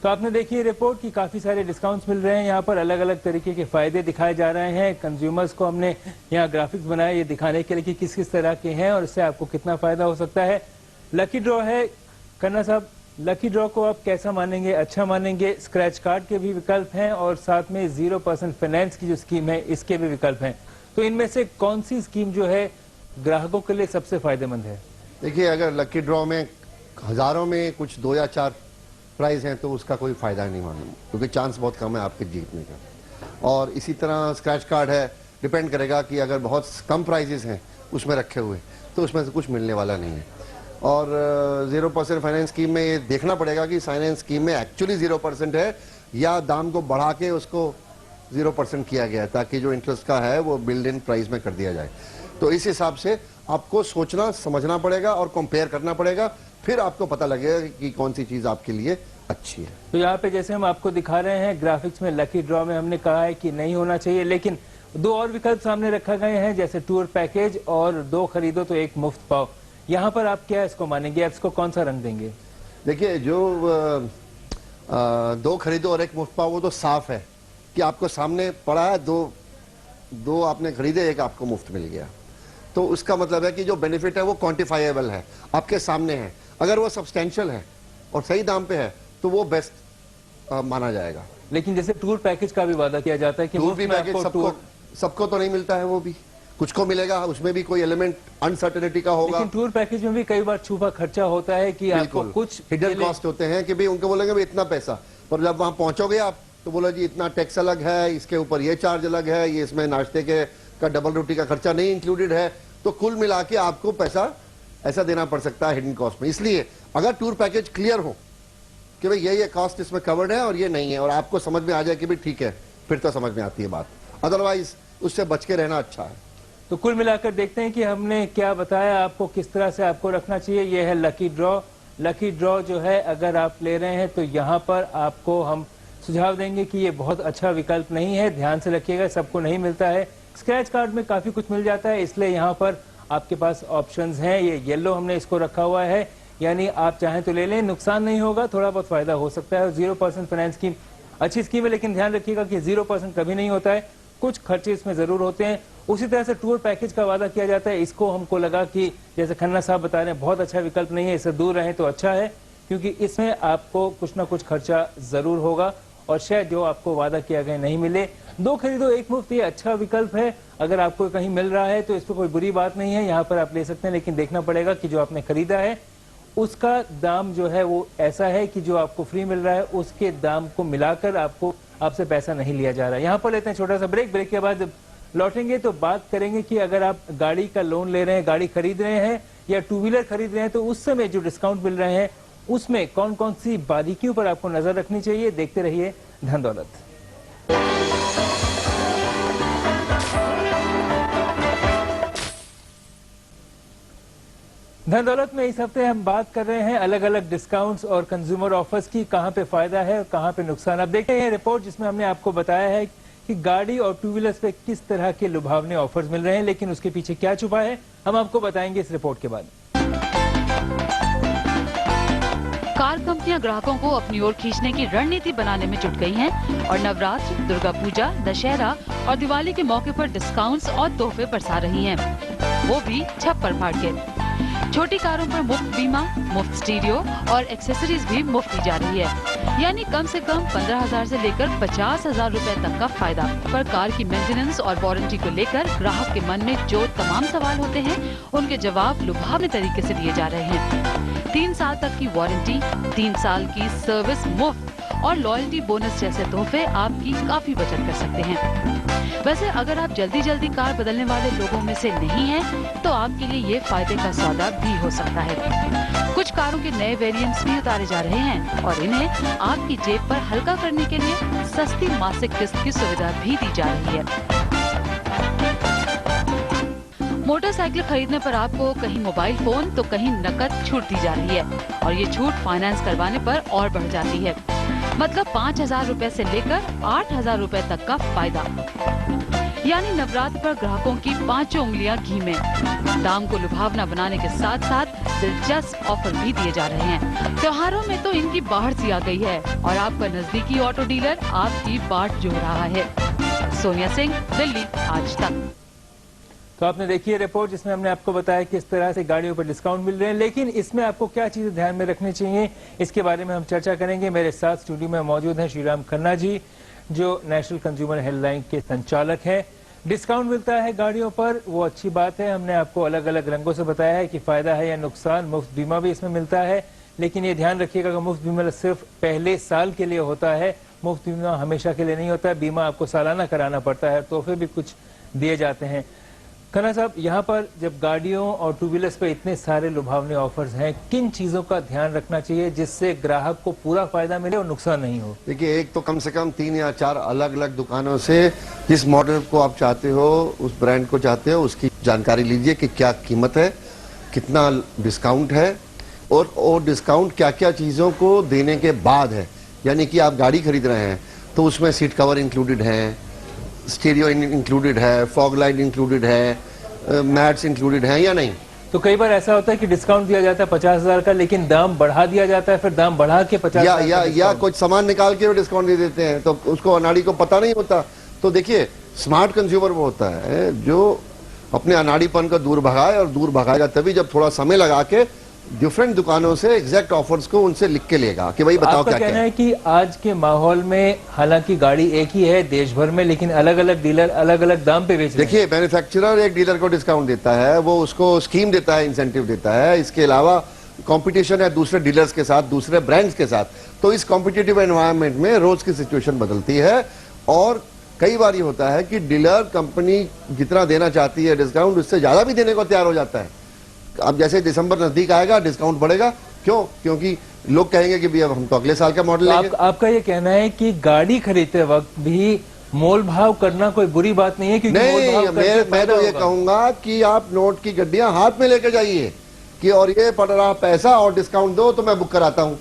तो आपने देखी रिपोर्ट कि काफी सारे डिस्काउंट्स मिल रहे हैं। यहाँ पर अलग अलग तरीके के फायदे दिखाए जा रहे हैं। कंज्यूमर्स को हमने यहाँ ग्राफिक्स बनाए ये दिखाने के लिए कि किस किस तरह के हैं और इससे आपको कितना फायदा हो सकता है। लकी ड्रॉ है, खन्ना साहब, लकी ड्रॉ को आप कैसा मानेंगे, अच्छा मानेंगे? स्क्रैच कार्ड के भी विकल्प हैं और साथ में 0% फाइनेंस की जो स्कीम है इसके भी विकल्प हैं। तो इनमें से कौन सी स्कीम जो है ग्राहकों के लिए सबसे फायदेमंद है? देखिए, अगर लकी ड्रॉ में हजारों में कुछ 2 या 4 प्राइज हैं तो उसका कोई फायदा नहीं मालूम, क्योंकि चांस बहुत कम है आपके जीतने का। और इसी तरह स्क्रैच कार्ड है, डिपेंड करेगा कि अगर बहुत कम प्राइजेस हैं उसमें रखे हुए तो उसमें से कुछ मिलने वाला नहीं है। और 0% फाइनेंस स्कीम में ये देखना पड़ेगा कि फाइनेंस स्कीम में एक्चुअली 0% है या दाम को बढ़ा के उसको 0% किया गया है, ताकि जो इंटरेस्ट का है वो बिल्ड इन प्राइस में कर दिया जाए। तो इस हिसाब से आपको सोचना समझना पड़ेगा और कंपेयर करना पड़ेगा, फिर आपको पता लगेगा कि कौन सी चीज आपके लिए अच्छी है। तो यहाँ पे जैसे हम आपको दिखा रहे हैं ग्राफिक्स में, लकी ड्रॉ में हमने कहा है कि नहीं होना चाहिए, लेकिन 2 और विकल्प सामने रखा गए हैं, जैसे टूर पैकेज और 2 खरीदो तो 1 मुफ्त पाओ। यहाँ पर आप क्या इसको मानेंगे, आप इसको कौन सा रंग देंगे? देखिए, जो 2 खरीदो और 1 मुफ्त पाओ वो तो साफ है कि आपको सामने पड़ा है, दो आपने खरीदे, 1 आपको मुफ्त मिल गया। तो उसका मतलब है कि जो बेनिफिट है वो क्वांटिफाइबल है, आपके सामने है। अगर वो सब्सटेंशियल है और सही दाम पे है तो वो बेस्ट माना जाएगा। लेकिन जैसे टूर पैकेज का भी वादा किया जाता है कि टूर भी पैकेज सबको तो नहीं मिलता है, वो भी कुछ को मिलेगा, उसमें भी कोई एलिमेंट अनसर्टेनिटी का होगा। लेकिन टूर पैकेज में भी कई बार छुपा खर्चा होता है कि आपको कुछ हिडन कॉस्ट होते हैं कि भाई उनको बोलेंगे भाई इतना पैसा, पर जब वहां पहुंचोगे आप तो बोला जी इतना टैक्स अलग है, इसके ऊपर ये चार्ज अलग है, ये इसमें नाश्ते के का डबल रोटी का खर्चा नहीं इंक्लूडेड है, तो कुल मिला के आपको पैसा ऐसा देना पड़ सकता है हिडन कॉस्ट में। इसलिए अगर टूर पैकेज क्लियर हो कि भाई ये कॉस्ट इसमें कवर्ड है और ये नहीं है, और आपको समझ में आ जाए कि भाई ठीक है, फिर तो समझ में आती है बात, अदरवाइज उससे बच के रहना अच्छा है। तो कुल मिलाकर देखते हैं कि हमने क्या बताया आपको, किस तरह से आपको रखना चाहिए। ये है लकी ड्रॉ। लकी ड्रॉ जो है अगर आप ले रहे हैं तो यहाँ पर आपको हम सुझाव देंगे कि ये बहुत अच्छा विकल्प नहीं है, ध्यान से रखिएगा, सबको नहीं मिलता है। स्क्रैच कार्ड में काफी कुछ मिल जाता है, इसलिए यहाँ पर आपके पास ऑप्शंस हैं। ये येलो हमने इसको रखा हुआ है, यानी आप चाहें तो ले लें, नुकसान नहीं होगा, थोड़ा बहुत फायदा हो सकता है। 0% फाइनेंस स्कीम अच्छी स्कीम है, लेकिन ध्यान रखिएगा कि 0% कभी नहीं होता है, कुछ खर्चे इसमें जरूर होते हैं। उसी तरह से टूर पैकेज का वादा किया जाता है, इसको हमको लगा कि जैसे खन्ना साहब बता रहे हैं बहुत अच्छा विकल्प नहीं है, इससे दूर रहें तो अच्छा है, क्योंकि इसमें आपको कुछ ना कुछ खर्चा जरूर होगा और शायद जो आपको वादा किया गया नहीं मिले। 2 खरीदो 1 मुफ्त, ये अच्छा विकल्प है। अगर आपको कहीं मिल रहा है तो इस पर कोई बुरी बात नहीं है, यहाँ पर आप ले सकते हैं, लेकिन देखना पड़ेगा कि जो आपने खरीदा है उसका दाम जो है वो ऐसा है कि जो आपको फ्री मिल रहा है उसके दाम को मिलाकर आपसे पैसा नहीं लिया जा रहा है। यहाँ पर लेते हैं छोटा सा ब्रेक। ब्रेक के बाद जब लौटेंगे तो बात करेंगे कि अगर आप गाड़ी का लोन ले रहे हैं, गाड़ी खरीद रहे हैं या 2 व्हीलर खरीद रहे हैं, तो उस समय जो डिस्काउंट मिल रहे हैं उसमें कौन कौन सी बारीकियों पर आपको नजर रखनी चाहिए। देखते रहिए धन दौलत। धन दौलत में इस हफ्ते हम बात कर रहे हैं अलग अलग डिस्काउंट्स और कंज्यूमर ऑफर्स की, कहां पे फायदा है और कहां पे नुकसान। अब देखते हैं रिपोर्ट जिसमें हमने आपको बताया है कि गाड़ी और 2 व्हीलर्स पे किस तरह के लुभावने ऑफर्स मिल रहे हैं, लेकिन उसके पीछे क्या छुपा है हम आपको बताएंगे इस रिपोर्ट के बाद। कार कंपनियां ग्राहकों को अपनी ओर खींचने की रणनीति बनाने में जुट गई हैं और नवरात्र, दुर्गा पूजा, दशहरा और दिवाली के मौके पर डिस्काउंट्स और तोहफे बरसा रही हैं, वो भी छप्पर फाड़ के। छोटी कारों पर मुफ्त बीमा, मुफ्त स्टीरियो और एक्सेसरीज भी मुफ्त दी जा रही है, यानी कम से कम 15,000 से लेकर 50,000 रुपए तक का फायदा। पर कार की मेंटेनेंस और वारंटी को लेकर ग्राहक के मन में जो तमाम सवाल होते हैं उनके जवाब लुभावने तरीके से दिए जा रहे हैं। 3 साल तक की वारंटी, 3 साल की सर्विस मुफ्त और लॉयल्टी बोनस जैसे तोहफे आपकी काफी बचत कर सकते हैं। वैसे अगर आप जल्दी कार बदलने वाले लोगों में से नहीं हैं, तो आपके लिए ये फायदे का सौदा भी हो सकता है। कुछ कारों के नए वेरिएंट्स भी उतारे जा रहे हैं और इन्हें आपकी जेब पर हल्का करने के लिए सस्ती मासिक किस्त की सुविधा भी दी जा रही है। मोटरसाइकिल खरीदने पर आपको कहीं मोबाइल फोन तो कहीं नकद छूट दी जा रही है और ये छूट फाइनेंस करवाने पर और बढ़ जाती है, मतलब 5,000 रुपए से लेकर 8,000 रुपए तक का फायदा। यानी नवरात्र पर ग्राहकों की 5 उंगलियां घी में। दाम को लुभावना बनाने के साथ साथ दिलचस्प ऑफर भी दिए जा रहे हैं। त्योहारों में तो इनकी बाढ़ सी आ गई है और आपका नजदीकी ऑटो डीलर आपकी बाट जोड़ रहा है। सोनिया सिंह, दिल्ली, आज तक। तो आपने देखी है रिपोर्ट जिसमें हमने आपको बताया किस तरह से गाड़ियों पर डिस्काउंट मिल रहे हैं, लेकिन इसमें आपको क्या चीजें ध्यान में रखनी चाहिए इसके बारे में हम चर्चा करेंगे। मेरे साथ स्टूडियो में मौजूद हैं श्रीराम खन्ना जी, जो नेशनल कंज्यूमर हेल्पलाइन के संचालक हैं। डिस्काउंट मिलता है गाड़ियों पर, वो अच्छी बात है, हमने आपको अलग अलग रंगों से बताया है कि फायदा है या नुकसान। मुफ्त बीमा भी इसमें मिलता है, लेकिन ये ध्यान रखिएगा कि मुफ्त बीमा सिर्फ पहले साल के लिए होता है, मुफ्त बीमा हमेशा के लिए नहीं होता है। बीमा आपको सालाना कराना पड़ता है, तोहफे भी कुछ दिए जाते हैं। खन्ना साहब, यहाँ पर जब गाड़ियों और 2 व्हीलर्स पे इतने सारे लुभावने ऑफर्स हैं, किन चीजों का ध्यान रखना चाहिए जिससे ग्राहक को पूरा फायदा मिले और नुकसान नहीं हो? देखिए, एक तो कम से कम 3 या 4 अलग अलग दुकानों से जिस मॉडल को आप चाहते हो, उस ब्रांड को चाहते हो, उसकी जानकारी लीजिए कि क्या कीमत है, कितना डिस्काउंट है और डिस्काउंट क्या क्या चीजों को देने के बाद है। यानी कि आप गाड़ी खरीद रहे हैं तो उसमें सीट कवर इंक्लूडेड है, स्टीरियो इंक्लूडेड है, फॉग लाइट इंक्लूडेड है, मैट्स इंक्लूडेड हैं या नहीं। तो कई बार ऐसा होता है कि डिस्काउंट दिया जाता है 50,000 का, लेकिन दाम बढ़ा दिया जाता है, फिर दाम बढ़ा के 50,000 या कुछ सामान निकाल के डिस्काउंट दे देते हैं, तो उसको अनाड़ी को पता नहीं होता। तो देखिए, स्मार्ट कंज्यूमर वो होता है जो अपने अनाड़ीपन को दूर भगाए, और दूर भगाएगा तभी जब थोड़ा समय लगा के डिफरेंट दुकानों से एग्जैक्ट ऑफर्स को उनसे लिख के लेगा कि भाई बताओ क्या कहना है कि आज के माहौल में हालांकि गाड़ी एक ही है देश भर में, लेकिन अलग अलग डीलर अलग अलग दाम पे बेच रहे हैं। देखिए, मैन्युफैक्चरर एक डीलर को डिस्काउंट देता है, वो उसको स्कीम देता है, इंसेंटिव देता है। इसके अलावा कंपटीशन है दूसरे डीलर्स के साथ, दूसरे ब्रांड्स के साथ। तो इस कॉम्पिटिटिव एनवायरनमेंट में रोज की सिचुएशन बदलती है, और कई बार ये होता है कि डीलर कंपनी जितना देना चाहती है डिस्काउंट, उससे ज्यादा भी देने को तैयार हो जाता है। अब जैसे दिसंबर नजदीक आएगा डिस्काउंट बढ़ेगा, क्यों? क्योंकि लोग कहेंगे कि भैया हम तो अगले साल का मॉडल लेंगे। आपका ये कहना है कि गाड़ी खरीदते वक्त भी मोल भाव करना कोई बुरी बात नहीं है? क्योंकि नहीं, मैं तो ये कहूंगा कि आप नोट की गड्डियां हाथ में लेके जाइए कि और ये पड़ रहा पैसा और डिस्काउंट दो तो मैं बुक कराता हूं।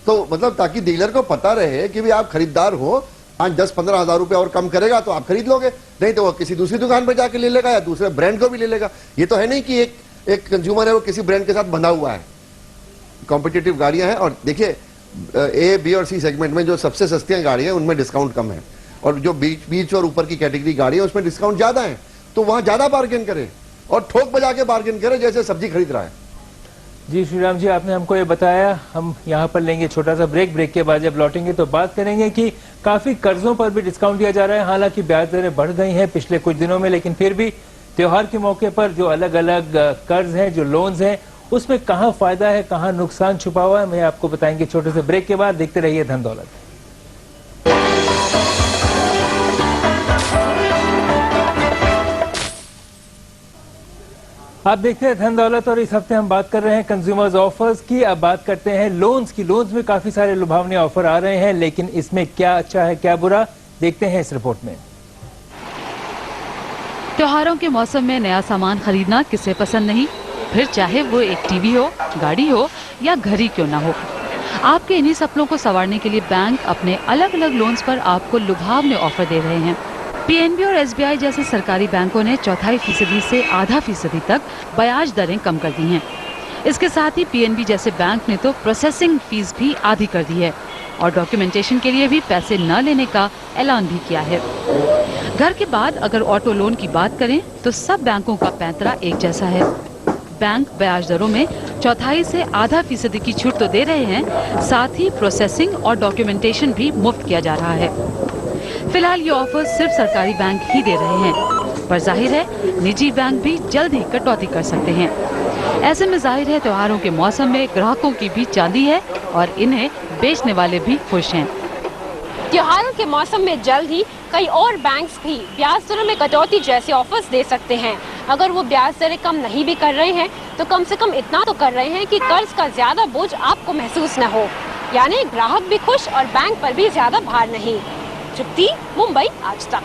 तो मतलब ताकि डीलर को पता रहे कि भी आप खरीदार हो, 5-10-15 हजार रुपए और कम करेगा तो आप खरीद लोगे, नहीं तो वो किसी दूसरी दुकान पर जाके ले लेगा या दूसरे ब्रांड को भी ले लेगा। ये तो है नहीं कि एक कंज्यूमर है वो किसी ब्रांड के साथ बंधा हुआ है। कॉम्पिटिटिव गाड़ियां हैं, और देखिए ए, बी और सी सेगमेंट में जो सबसे सस्ती गाड़ियां हैं उनमें डिस्काउंट कम है, और जो बीच और ऊपर की कैटेगरी गाड़ी है उसमें डिस्काउंट ज्यादा है। तो वहां ज्यादा बार्गेन करे और ठोक बजा के बार्गेन करे जैसे सब्जी खरीद रहा है। जी श्रीराम जी, आपने हमको ये बताया। हम यहाँ पर लेंगे छोटा सा ब्रेक। ब्रेक के बाद जब लौटेंगे तो बात करेंगे कि काफी कर्जों पर भी डिस्काउंट दिया जा रहा है। हालांकि ब्याज दरें बढ़ गई हैं पिछले कुछ दिनों में, लेकिन फिर भी त्योहार के मौके पर जो अलग अलग कर्ज हैं, जो लोन्स हैं, उसमें कहाँ फायदा है, कहाँ नुकसान छुपा हुआ है, मैं आपको बताएंगे छोटे से ब्रेक के बाद। देखते रहिए धन दौलत। आप देखते हैं धन दौलत, और इस हफ्ते हम बात कर रहे हैं कंज्यूमर्स ऑफर्स की। अब बात करते हैं लोन्स की। लोन्स में काफी सारे लुभावने ऑफर आ रहे हैं, लेकिन इसमें क्या अच्छा है क्या बुरा, देखते हैं इस रिपोर्ट में। त्योहारों के मौसम में नया सामान खरीदना किसे पसंद नहीं, फिर चाहे वो एक टीवी हो, गाड़ी हो या घर ही क्यों ना हो। आपके इन्हीं सपनों को संवारने के लिए बैंक अपने अलग अलग लोन्स पर आपको लुभावने ऑफर दे रहे हैं। पीएनबी और एसबीआई जैसे सरकारी बैंकों ने 0.25% से 0.5% तक ब्याज दरें कम कर दी हैं। इसके साथ ही पीएनबी जैसे बैंक ने तो प्रोसेसिंग फीस भी आधी कर दी है, और डॉक्यूमेंटेशन के लिए भी पैसे न लेने का ऐलान भी किया है। घर के बाद अगर ऑटो लोन की बात करें तो सब बैंकों का पैंतरा एक जैसा है। बैंक ब्याज दरों में 0.25 से 0.5% की छूट तो दे रहे हैं, साथ ही प्रोसेसिंग और डॉक्यूमेंटेशन भी मुफ्त किया जा रहा है। फिलहाल ये ऑफर सिर्फ सरकारी बैंक ही दे रहे हैं, पर जाहिर है निजी बैंक भी जल्द ही कटौती कर सकते हैं। ऐसे में जाहिर है त्योहारों के मौसम में ग्राहकों की भी चांदी है, और इन्हें बेचने वाले भी खुश हैं। त्योहारों के मौसम में जल्द ही कई और बैंक्स भी ब्याज दरों में कटौती जैसे ऑफर्स दे सकते हैं। अगर वो ब्याज दरें कम नहीं भी कर रहे हैं तो कम से कम इतना तो कर रहे हैं कि कर्ज का ज्यादा बोझ आपको महसूस न हो, यानी ग्राहक भी खुश और बैंक पर भी ज्यादा भार नहीं। तृप्ति, मुंबई आज तक।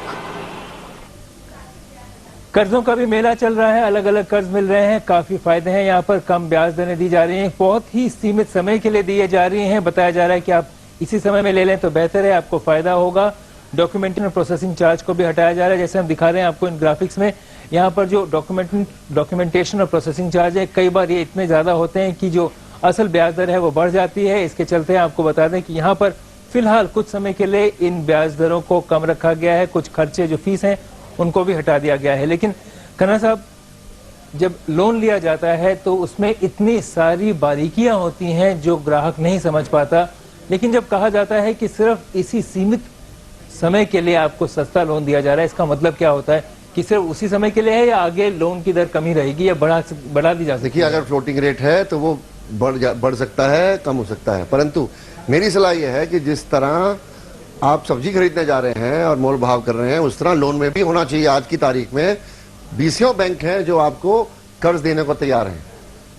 कर्जों का भी मेला चल रहा है, अलग अलग कर्ज मिल रहे हैं, काफी फायदे हैं। यहाँ पर कम ब्याज दरें दी जा रही हैं, बहुत ही सीमित समय के लिए दिए जा रही हैं। बताया जा रहा है कि आप इसी समय में ले लें तो बेहतर है, आपको फायदा होगा। डॉक्यूमेंटेशन और प्रोसेसिंग चार्ज को भी हटाया जा रहा है, जैसे हम दिखा रहे हैं आपको इन ग्राफिक्स में। यहाँ पर जो डॉक्यूमेंटेशन और प्रोसेसिंग चार्ज है, कई बार ये इतने ज्यादा होते हैं कि जो असल ब्याज दर है वो बढ़ जाती है। इसके चलते आपको बता दें कि यहाँ पर फिलहाल कुछ समय के लिए इन ब्याज दरों को कम रखा गया है। कुछ खर्चे जो फीस हैं उनको भी हटा दिया गया है। लेकिन खन्ना साहब, जब लोन लिया जाता है तो उसमें इतनी सारी बारीकियां होती हैं जो ग्राहक नहीं समझ पाता। लेकिन जब कहा जाता है कि सिर्फ इसी सीमित समय के लिए आपको सस्ता लोन दिया जा रहा है, इसका मतलब क्या होता है कि सिर्फ उसी समय के लिए है, या आगे लोन की दर कमी रहेगी या बढ़ा दी जा सकती है? देखिए, अगर फ्लोटिंग रेट है तो वो बढ़ सकता है, कम हो सकता है, परंतु मेरी सलाह यह है कि जिस तरह आप सब्जी खरीदने जा रहे हैं और मोल भाव कर रहे हैं, उस तरह लोन में भी होना चाहिए। आज की तारीख में 20 बैंक हैं जो आपको कर्ज देने को तैयार हैं,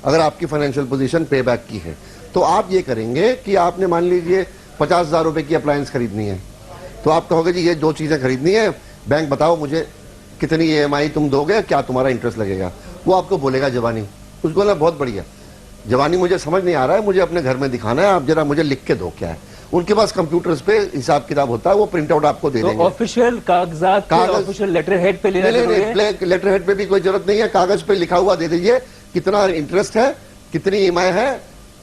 अगर आपकी फाइनेंशियल पोजीशन पे बैक की है। तो आप ये करेंगे कि आपने मान लीजिए 50,000 रुपए की अप्लायंस खरीदनी है, तो आप कहोगे जी ये 2 चीजें खरीदनी है, बैंक बताओ मुझे कितनी EMI तुम दोगे, क्या तुम्हारा इंटरेस्ट लगेगा। वो आपको बोलेगा जवानी, उसको बोलना बहुत बढ़िया, जवानी मुझे समझ नहीं आ रहा है, मुझे अपने घर में दिखाना है, आप जरा मुझे लिख के दो क्या है। उनके पास कंप्यूटर्स पे हिसाब किताब होता है, वो प्रिंट आउट आपको दे देंगे। ऑफिशियल कागजात, ऑफिशियल लेटर हेड पे लेना नहीं, लेटर हेड पे भी कोई जरूरत नहीं है, कागज पे लिखा हुआ दे दीजिए कितना इंटरेस्ट है, कितनी EMI है,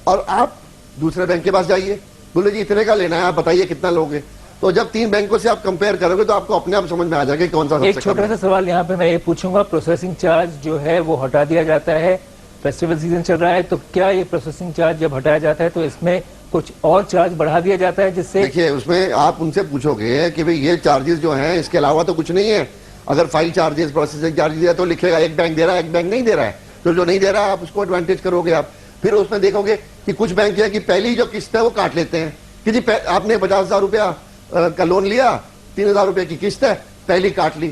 और आप दूसरे बैंक के पास जाइए, बोले जी इतने का लेना है, आप बताइए कितना लोगे। तो जब 3 बैंकों से आप कंपेयर करोगे तो आपको अपने आप समझ में आ जाएगा कि कौन सा सबसे एक छोटा सा सवाल यहाँ पे मैं ये पूछूंगा, प्रोसेसिंग चार्ज जो है वो हटा दिया जाता है, फेस्टिवल सीजन चल रहा है, तो क्या ये प्रोसेसिंग चार्ज जब हटाया जाता है तो इसमें कुछ और चार्ज बढ़ा दिया जाता है जिससे? देखिए, उसमें आप उनसे पूछोगे कि भाई ये चार्जेस जो हैं इसके अलावा तो कुछ नहीं है। अगर फाइल चार्जेस, प्रोसेसिंग चार्जेस है तो लिखेगा एक बैंक दे रहा है, एक बैंक नहीं दे रहा है, तो जो नहीं दे रहा है आप उसको एडवांटेज करोगे। आप फिर उसमें देखोगे कि कुछ बैंक है कि पहली जो किस्त है वो काट लेते हैं कि जी आपने 50,000 रुपया का लोन लिया, 3,000 रुपए की किस्त है, पहली काट ली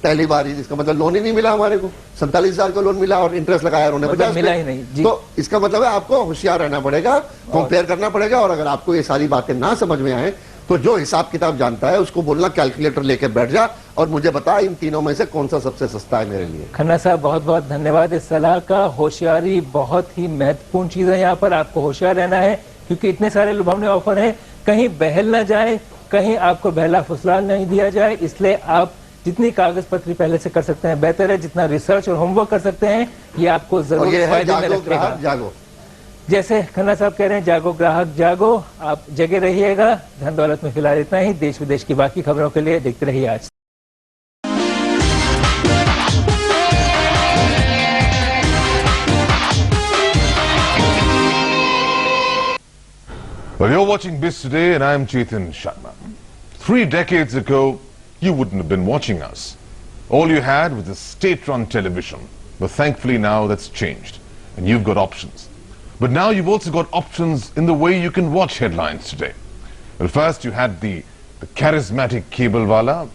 पहली बार ही, इसका मतलब लोन ही नहीं मिला हमारे को। 47,000 का लोन मिला और इंटरेस्ट लगाया उन्होंने 50 मिला ही नहीं जी। तो इसका मतलब है आपको होशियार रहना पड़ेगा, कंपेयर करना पड़ेगा, और अगर आपको ये सारी बातें ना समझ में आए तो जो हिसाब किताब जानता है उसको बोलना कैलकुलेटर लेके बैठ जा और मुझे बता इन तीनों में से कौन सा सबसे सस्ता है मेरे लिए। खन्ना साहब बहुत बहुत धन्यवाद इस सलाह का। होशियारी बहुत ही महत्वपूर्ण चीज है, यहाँ पर आपको होशियार रहना है क्योंकि इतने सारे लुभावने ऑफर हैं, कहीं बहल ना जाए, कहीं आपको बहला फुसला नहीं दिया जाए। इसलिए आप जितनी कागज पत्री पहले से कर सकते हैं बेहतर है, जितना रिसर्च और होमवर्क कर सकते हैं ये आपको जरूर फायदे में रखेगा। जागो, जैसे खन्ना साहब कह रहे हैं, जागो ग्राहक जागो, आप जगे रहिएगा। धन दौलत में फिलहाल इतना ही। देश विदेश की बाकी खबरों के लिए देखते रहिए आज। Well, you're watching BIS Today and I'm Chetan Sharma. 3 decades ago, you wouldn't have been watching us. All you had was a state-run television. But thankfully now that's changed and you've got options. But now you've also got options in the way you can watch headlines today. Well, first you had the charismatic cable wala.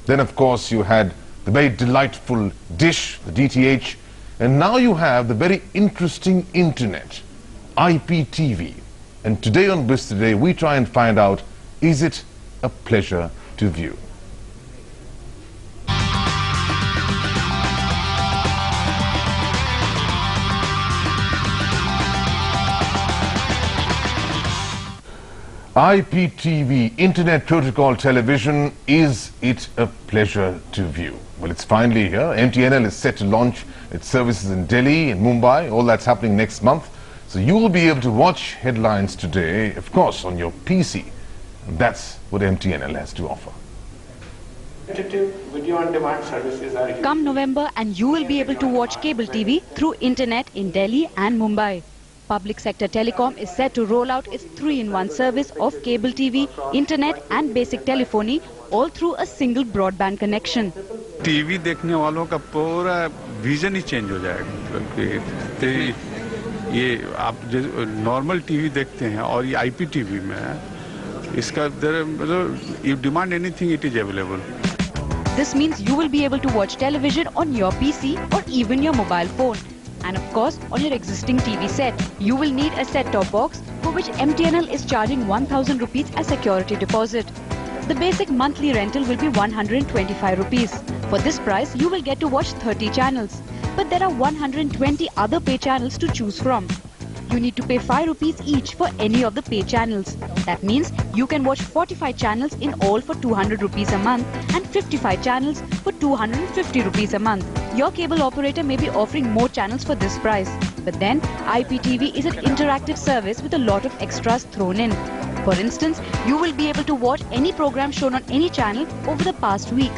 Then of course you had the very delightful dish, the DTH. And now you have the very interesting internet, IPTV. And today on BIS Today, we try and find out, is it a pleasure to view? IPTV, Internet Protocol Television, is it a pleasure to view? Well, it's finally here. MTNL is set to launch its services in Delhi and Mumbai. All that's happening next month. So you will be able to watch headlines today, of course, on your PC. And that's what MTNL has to offer. Video on demand services are here. Come November and you will be able to watch cable TV through internet in Delhi and Mumbai. Public sector telecom is set to roll out its 3-in-1 service of cable TV, internet and basic telephony, all through a single broadband connection. TV देखने वालों का पूरा vision ही change हो जाएगा। ये आप normal TV देखते हैं और ये आईपीटीवी में इसका you demand anything, it is available. This means you will be able to watch television on your PC or even your mobile phone. And of course, on your existing TV set, you will need a set-top box for which MTNL is charging 1,000 rupees as security deposit. The basic monthly rental will be 125 rupees. For this price, you will get to watch 30 channels. But there are 120 other pay channels to choose from. You need to pay 5 rupees each for any of the pay channels. That means you can watch 45 channels in all for 200 rupees a month and 55 channels for 250 rupees a month. Your cable operator may be offering more channels for this price. But then, IPTV is an interactive service with a lot of extras thrown in. For instance, you will be able to watch any program shown on any channel over the past week.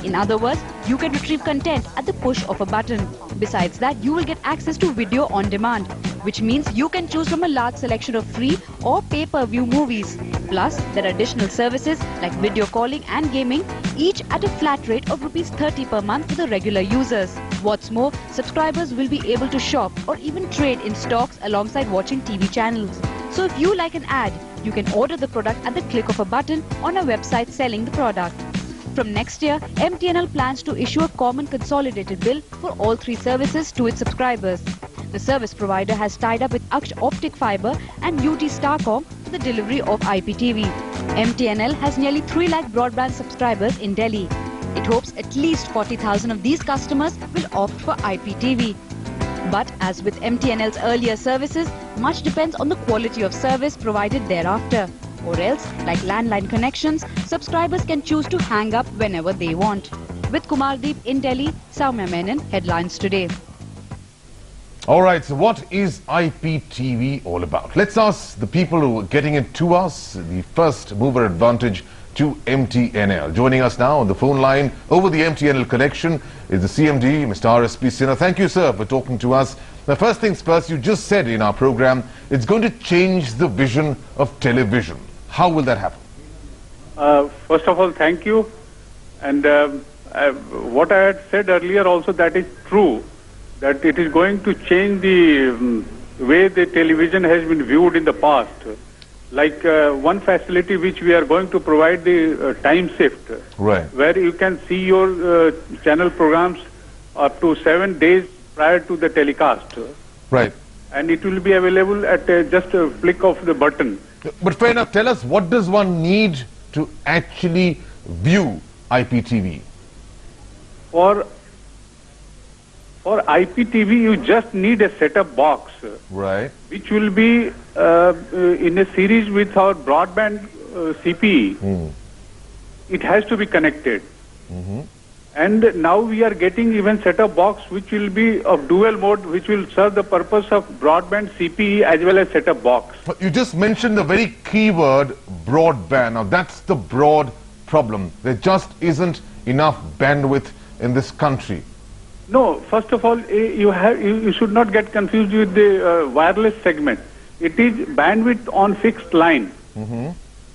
In other words, you can retrieve content at the push of a button. Besides that, you will get access to video on demand, which means you can choose from a large selection of free or pay-per-view movies. Plus, there are additional services like video calling and gaming, each at a flat rate of Rs 30 per month for the regular users. What's more, subscribers will be able to shop or even trade in stocks alongside watching TV channels. So if you like an ad, you can order the product at the click of a button on a website selling the product. From next year, MTNL plans to issue a common consolidated bill for all 3 services to its subscribers. The service provider has tied up with Aksh Optic Fiber and UT Starcom for the delivery of IPTV. MTNL has nearly 3 lakh broadband subscribers in Delhi. It hopes at least 40,000 of these customers will opt for IPTV. But as with MTNL's earlier services, much depends on the quality of service provided thereafter. Or else, like landline connections, subscribers can choose to hang up whenever they want. With Kumardeep in Delhi, Soumya Menon, Headlines Today. All right, so what is IPTV all about? Let's ask the people who are getting it to us, the first mover advantage to MTNL. Joining us now on the phone line over the MTNL connection is the CMD, Mr. RSP Sinha. Thank you, sir, for talking to us. Now, first things first, you just said in our program, it's going to change the vision of television. How will that happen? First of all, thank you. And what I had said earlier also, that is true, that it is going to change the way the television has been viewed in the past. Like one facility which we are going to provide, the time shift, right, where you can see your channel programs up to 7 days prior to the telecast. Right. And it will be available at just a flick of the button. But fair enough, tell us, what does one need to actually view IPTV? For IPTV, you just need a set-up box, right, which will be in a series with our broadband CPE. It has to be connected. And now we are getting even set-up box which will be of dual mode, which will serve the purpose of broadband CPE as well as set-up box. But you just mentioned the very key word, broadband. Now that's the broad problem. There just isn't enough bandwidth in this country. No, first of all, you should not get confused with the wireless segment. It is bandwidth on fixed line.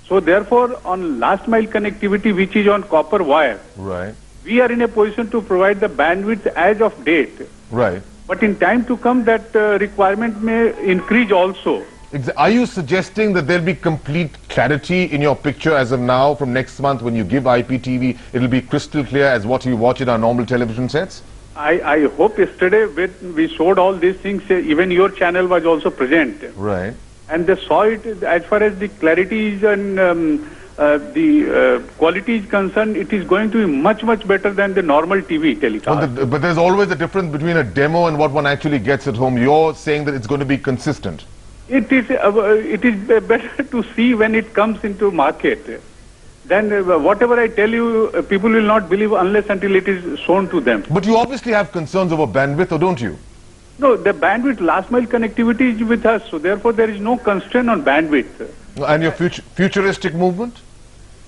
So therefore, on last mile connectivity, which is on copper wire, right, we are in a position to provide the bandwidth as of date. Right. But in time to come, that requirement may increase also. Are you suggesting that there'll be complete clarity in your picture as of now? From next month when you give IPTV, it'll be crystal clear as what you watch in our normal television sets? I hope yesterday when we showed all these things, even your channel was also present. Right. And they saw it. As far as the clarity is and the quality is concerned, it is going to be much, much better than the normal TV telecast. But there's always a difference between a demo and what one actually gets at home. You're saying that it's going to be consistent. It is better to see when it comes into market. Then whatever I tell you, people will not believe unless until it is shown to them. But you obviously have concerns over bandwidth, or don't you? No, the bandwidth, last mile connectivity is with us, so therefore there is no constraint on bandwidth. And your futuristic movement?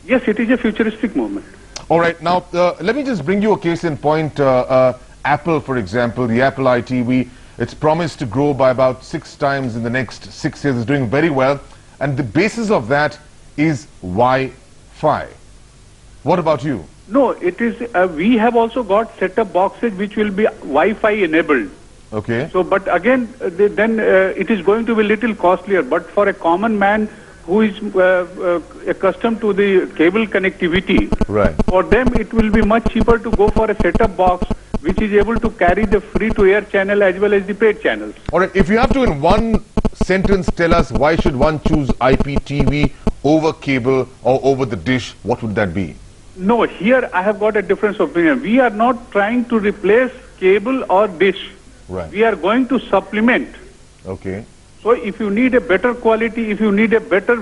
Yes, it is a futuristic movement. All right, now let me just bring you a case in point. Apple, for example, the Apple iTV, it's promised to grow by about 6 times in the next 6 years. It's doing very well. And the basis of that is Wi-Fi. What about you? No, it is, we have also got set-up boxes which will be Wi-Fi enabled. Okay. So, but again, then it is going to be little costlier. But for a common man who is accustomed to the cable connectivity, right, for them it will be much cheaper to go for a set-up box which is able to carry the free-to-air channel as well as the paid channels. All right, if you have to in one sentence tell us why should one choose IPTV over cable or over the dish, what would that be? No, here I have got a different opinion. We are not trying to replace cable or dish. Right. We are going to supplement. Okay. So if you need a better quality, if you need a better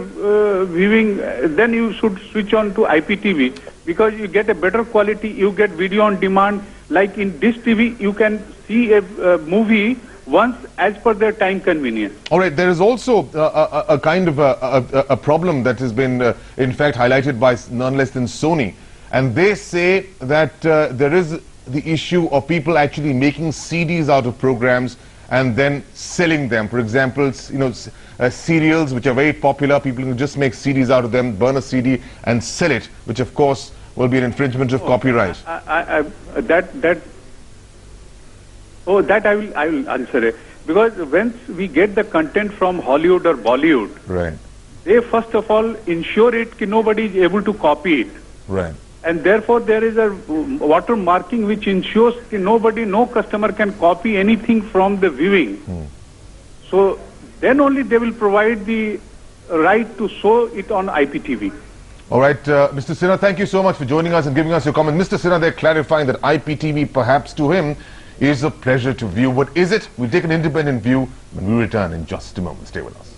viewing, then you should switch on to IPTV because you get a better quality, you get video on demand. Like in Dish TV, you can see a movie once as per their time convenience. All right, there is also a kind of a problem that has been in fact highlighted by none less than Sony, and they say that there is the issue of people actually making CDs out of programs and then selling them. For example, serials which are very popular, people can just make CDs out of them, burn a CD and sell it, which of course will be an infringement of copyright. That I will answer it. Because when we get the content from Hollywood or Bollywood, right, they first of all ensure it that nobody is able to copy it. Right. And therefore there is a watermarking which ensures that no customer can copy anything from the viewing. So then only they will provide the right to show it on IPTV. All right, Mr. Sinha, thank you so much for joining us and giving us your comment. Mr. Sinha, they're clarifying that IPTV perhaps to him is a pleasure to view. What is it? We'll take an independent view when we return in just a moment. Stay with us.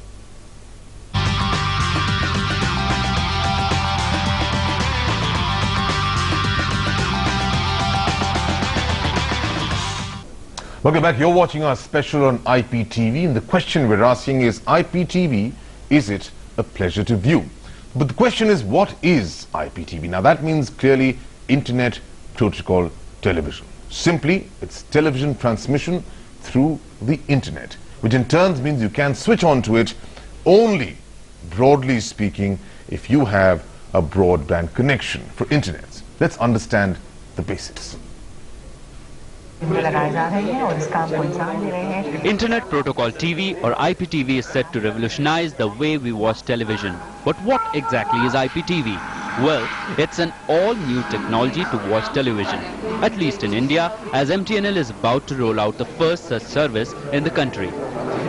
Welcome back. You're watching our special on IPTV, and the question we're asking is, IPTV, is it a pleasure to view? But the question is, what is IPTV? Now that means clearly Internet Protocol Television. Simply, it's television transmission through the Internet, which in turn means you can switch on to it only, broadly speaking, if you have a broadband connection for Internet. Let's understand the basics. Internet Protocol TV or IPTV is set to revolutionize the way we watch television. But what exactly is IPTV? Well, it's an all-new technology to watch television, at least in India, as MTNL is about to roll out the first such service in the country.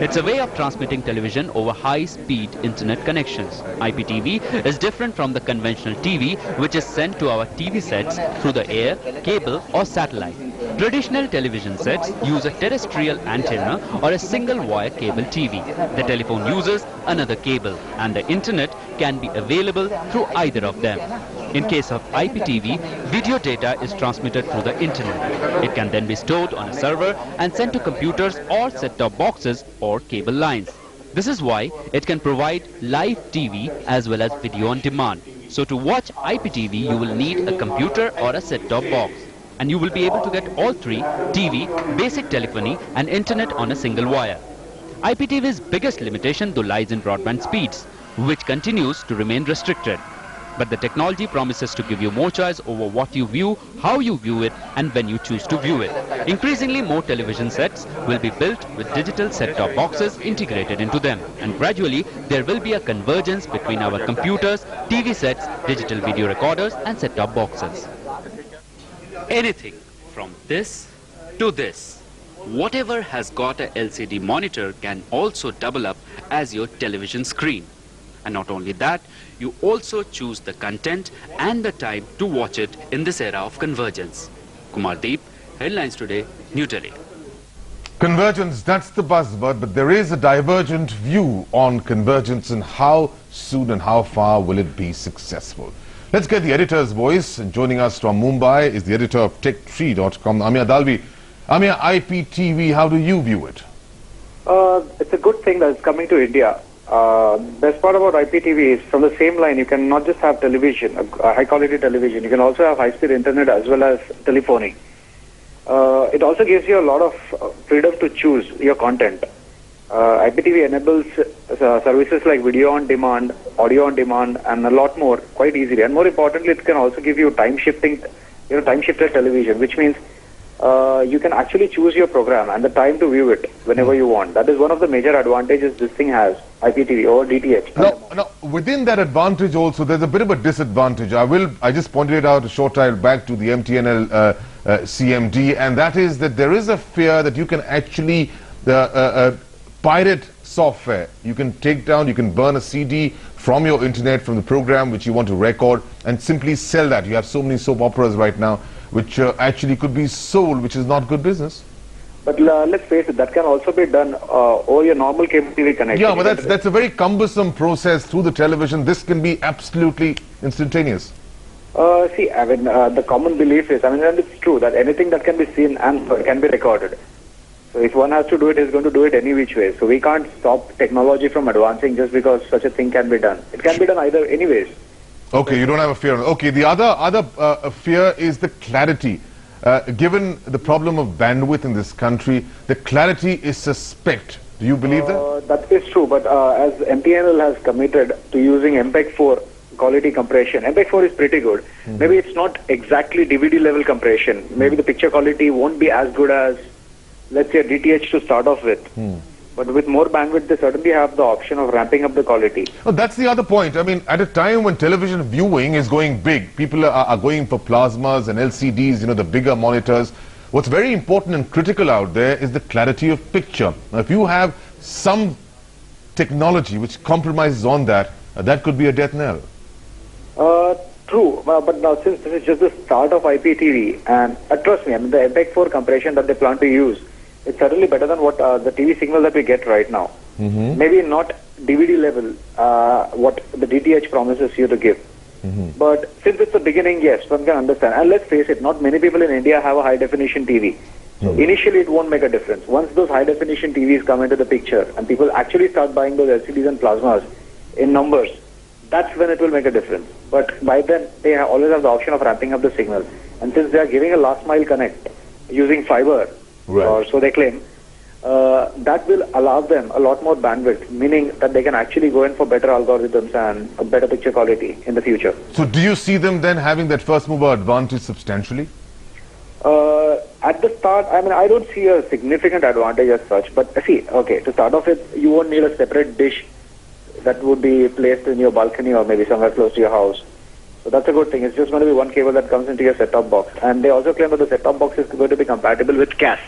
It's a way of transmitting television over high-speed internet connections. IPTV is different from the conventional TV, which is sent to our TV sets through the air, cable or satellite. Traditional television sets use a terrestrial antenna or a single-wire cable TV. The telephone uses another cable, and the internet can be available through either of them. In case of IPTV, video data is transmitted through the internet. It can then be stored on a server and sent to computers or set-top boxes or cable lines. This is why it can provide live TV as well as video on demand. So to watch IPTV, you will need a computer or a set-top box. And you will be able to get all three: TV, basic telephony and internet on a single wire. IPTV's biggest limitation though lies in broadband speeds, which continues to remain restricted. But the technology promises to give you more choice over what you view, how you view it and when you choose to view it. Increasingly more television sets will be built with digital set-top boxes integrated into them. And gradually there will be a convergence between our computers, TV sets, digital video recorders and set-top boxes. Anything from this to this. Whatever has got a LCD monitor can also double up as your television screen. And not only that, you also choose the content and the time to watch it in this era of convergence. Kumar Deep, Headlines Today, New Delhi. Convergence, that's the buzzword, but there is a divergent view on convergence and how soon and how far will it be successful. Let's get the editor's voice. And joining us from Mumbai is the editor of TechTree.com, Amir Dalvi. Amir, IPTV, how do you view it? It's a good thing that it's coming to India. Best part about IPTV is from the same line, you can not just have television, a high quality television, you can also have high speed internet as well as telephony. It also gives you a lot of freedom to choose your content. IPTV enables services like video on demand, audio on demand and a lot more quite easily. And more importantly, it can also give you time shifted television, which means you can actually choose your program and the time to view it whenever you want. That is one of the major advantages this thing has, IPTV or DTH. Now, within that advantage also, there's a bit of a disadvantage. I just pointed it out a short time back to the MTNL CMD, and that is that there is a fear that you can actually pirate software. You can take down, you can burn a CD from your internet, from the program which you want to record and simply sell that. You have so many soap operas right now which actually could be sold, which is not good business. But let's face it, that can also be done over your normal cable TV connection. Yeah, but that's a very cumbersome process through the television. This can be absolutely instantaneous. See, I mean, the common belief is, and it's true, that anything that can be seen and can be recorded. So if one has to do it, he's going to do it any which way. So we can't stop technology from advancing just because such a thing can be done. It can be done either anyways. Okay, you don't have a fear. Okay, the other fear is the clarity. Given the problem of bandwidth in this country, the clarity is suspect. Do you believe that? That is true, but as MTNL has committed to using MPEG-4 quality compression, MPEG-4 is pretty good. Maybe it's not exactly DVD level compression. Maybe the picture quality won't be as good as, let's say, DTH to start off with. But with more bandwidth, they certainly have the option of ramping up the quality. Oh, that's the other point. I mean, at a time when television viewing is going big, people are going for plasmas and LCDs, you know, the bigger monitors. What's very important and critical out there is the clarity of picture. Now, if you have some technology which compromises on that, that could be a death knell. True, but now since this is just the start of IPTV, and trust me, I mean, the MPEG-4 compression that they plan to use, it's certainly better than what the TV signal that we get right now. Maybe not DVD level, what the DTH promises you to give. But since it's the beginning, yes, one can understand. And let's face it, not many people in India have a high definition TV. Initially, it won't make a difference. Once those high-definition TVs come into the picture and people actually start buying those LCDs and plasmas in numbers, that's when it will make a difference. But by then, they always have the option of ramping up the signal. And since they are giving a last-mile connect using fiber, or so they claim, that will allow them a lot more bandwidth, meaning that they can actually go in for better algorithms and a better picture quality in the future. So do you see them then having that first mover advantage substantially? At the start, I mean, I don't see a significant advantage as such. But see, okay, to start off with, you won't need a separate dish that would be placed in your balcony or maybe somewhere close to your house. So that's a good thing. It's just going to be one cable that comes into your set-top box. And they also claim that the set-top box is going to be compatible with CAS.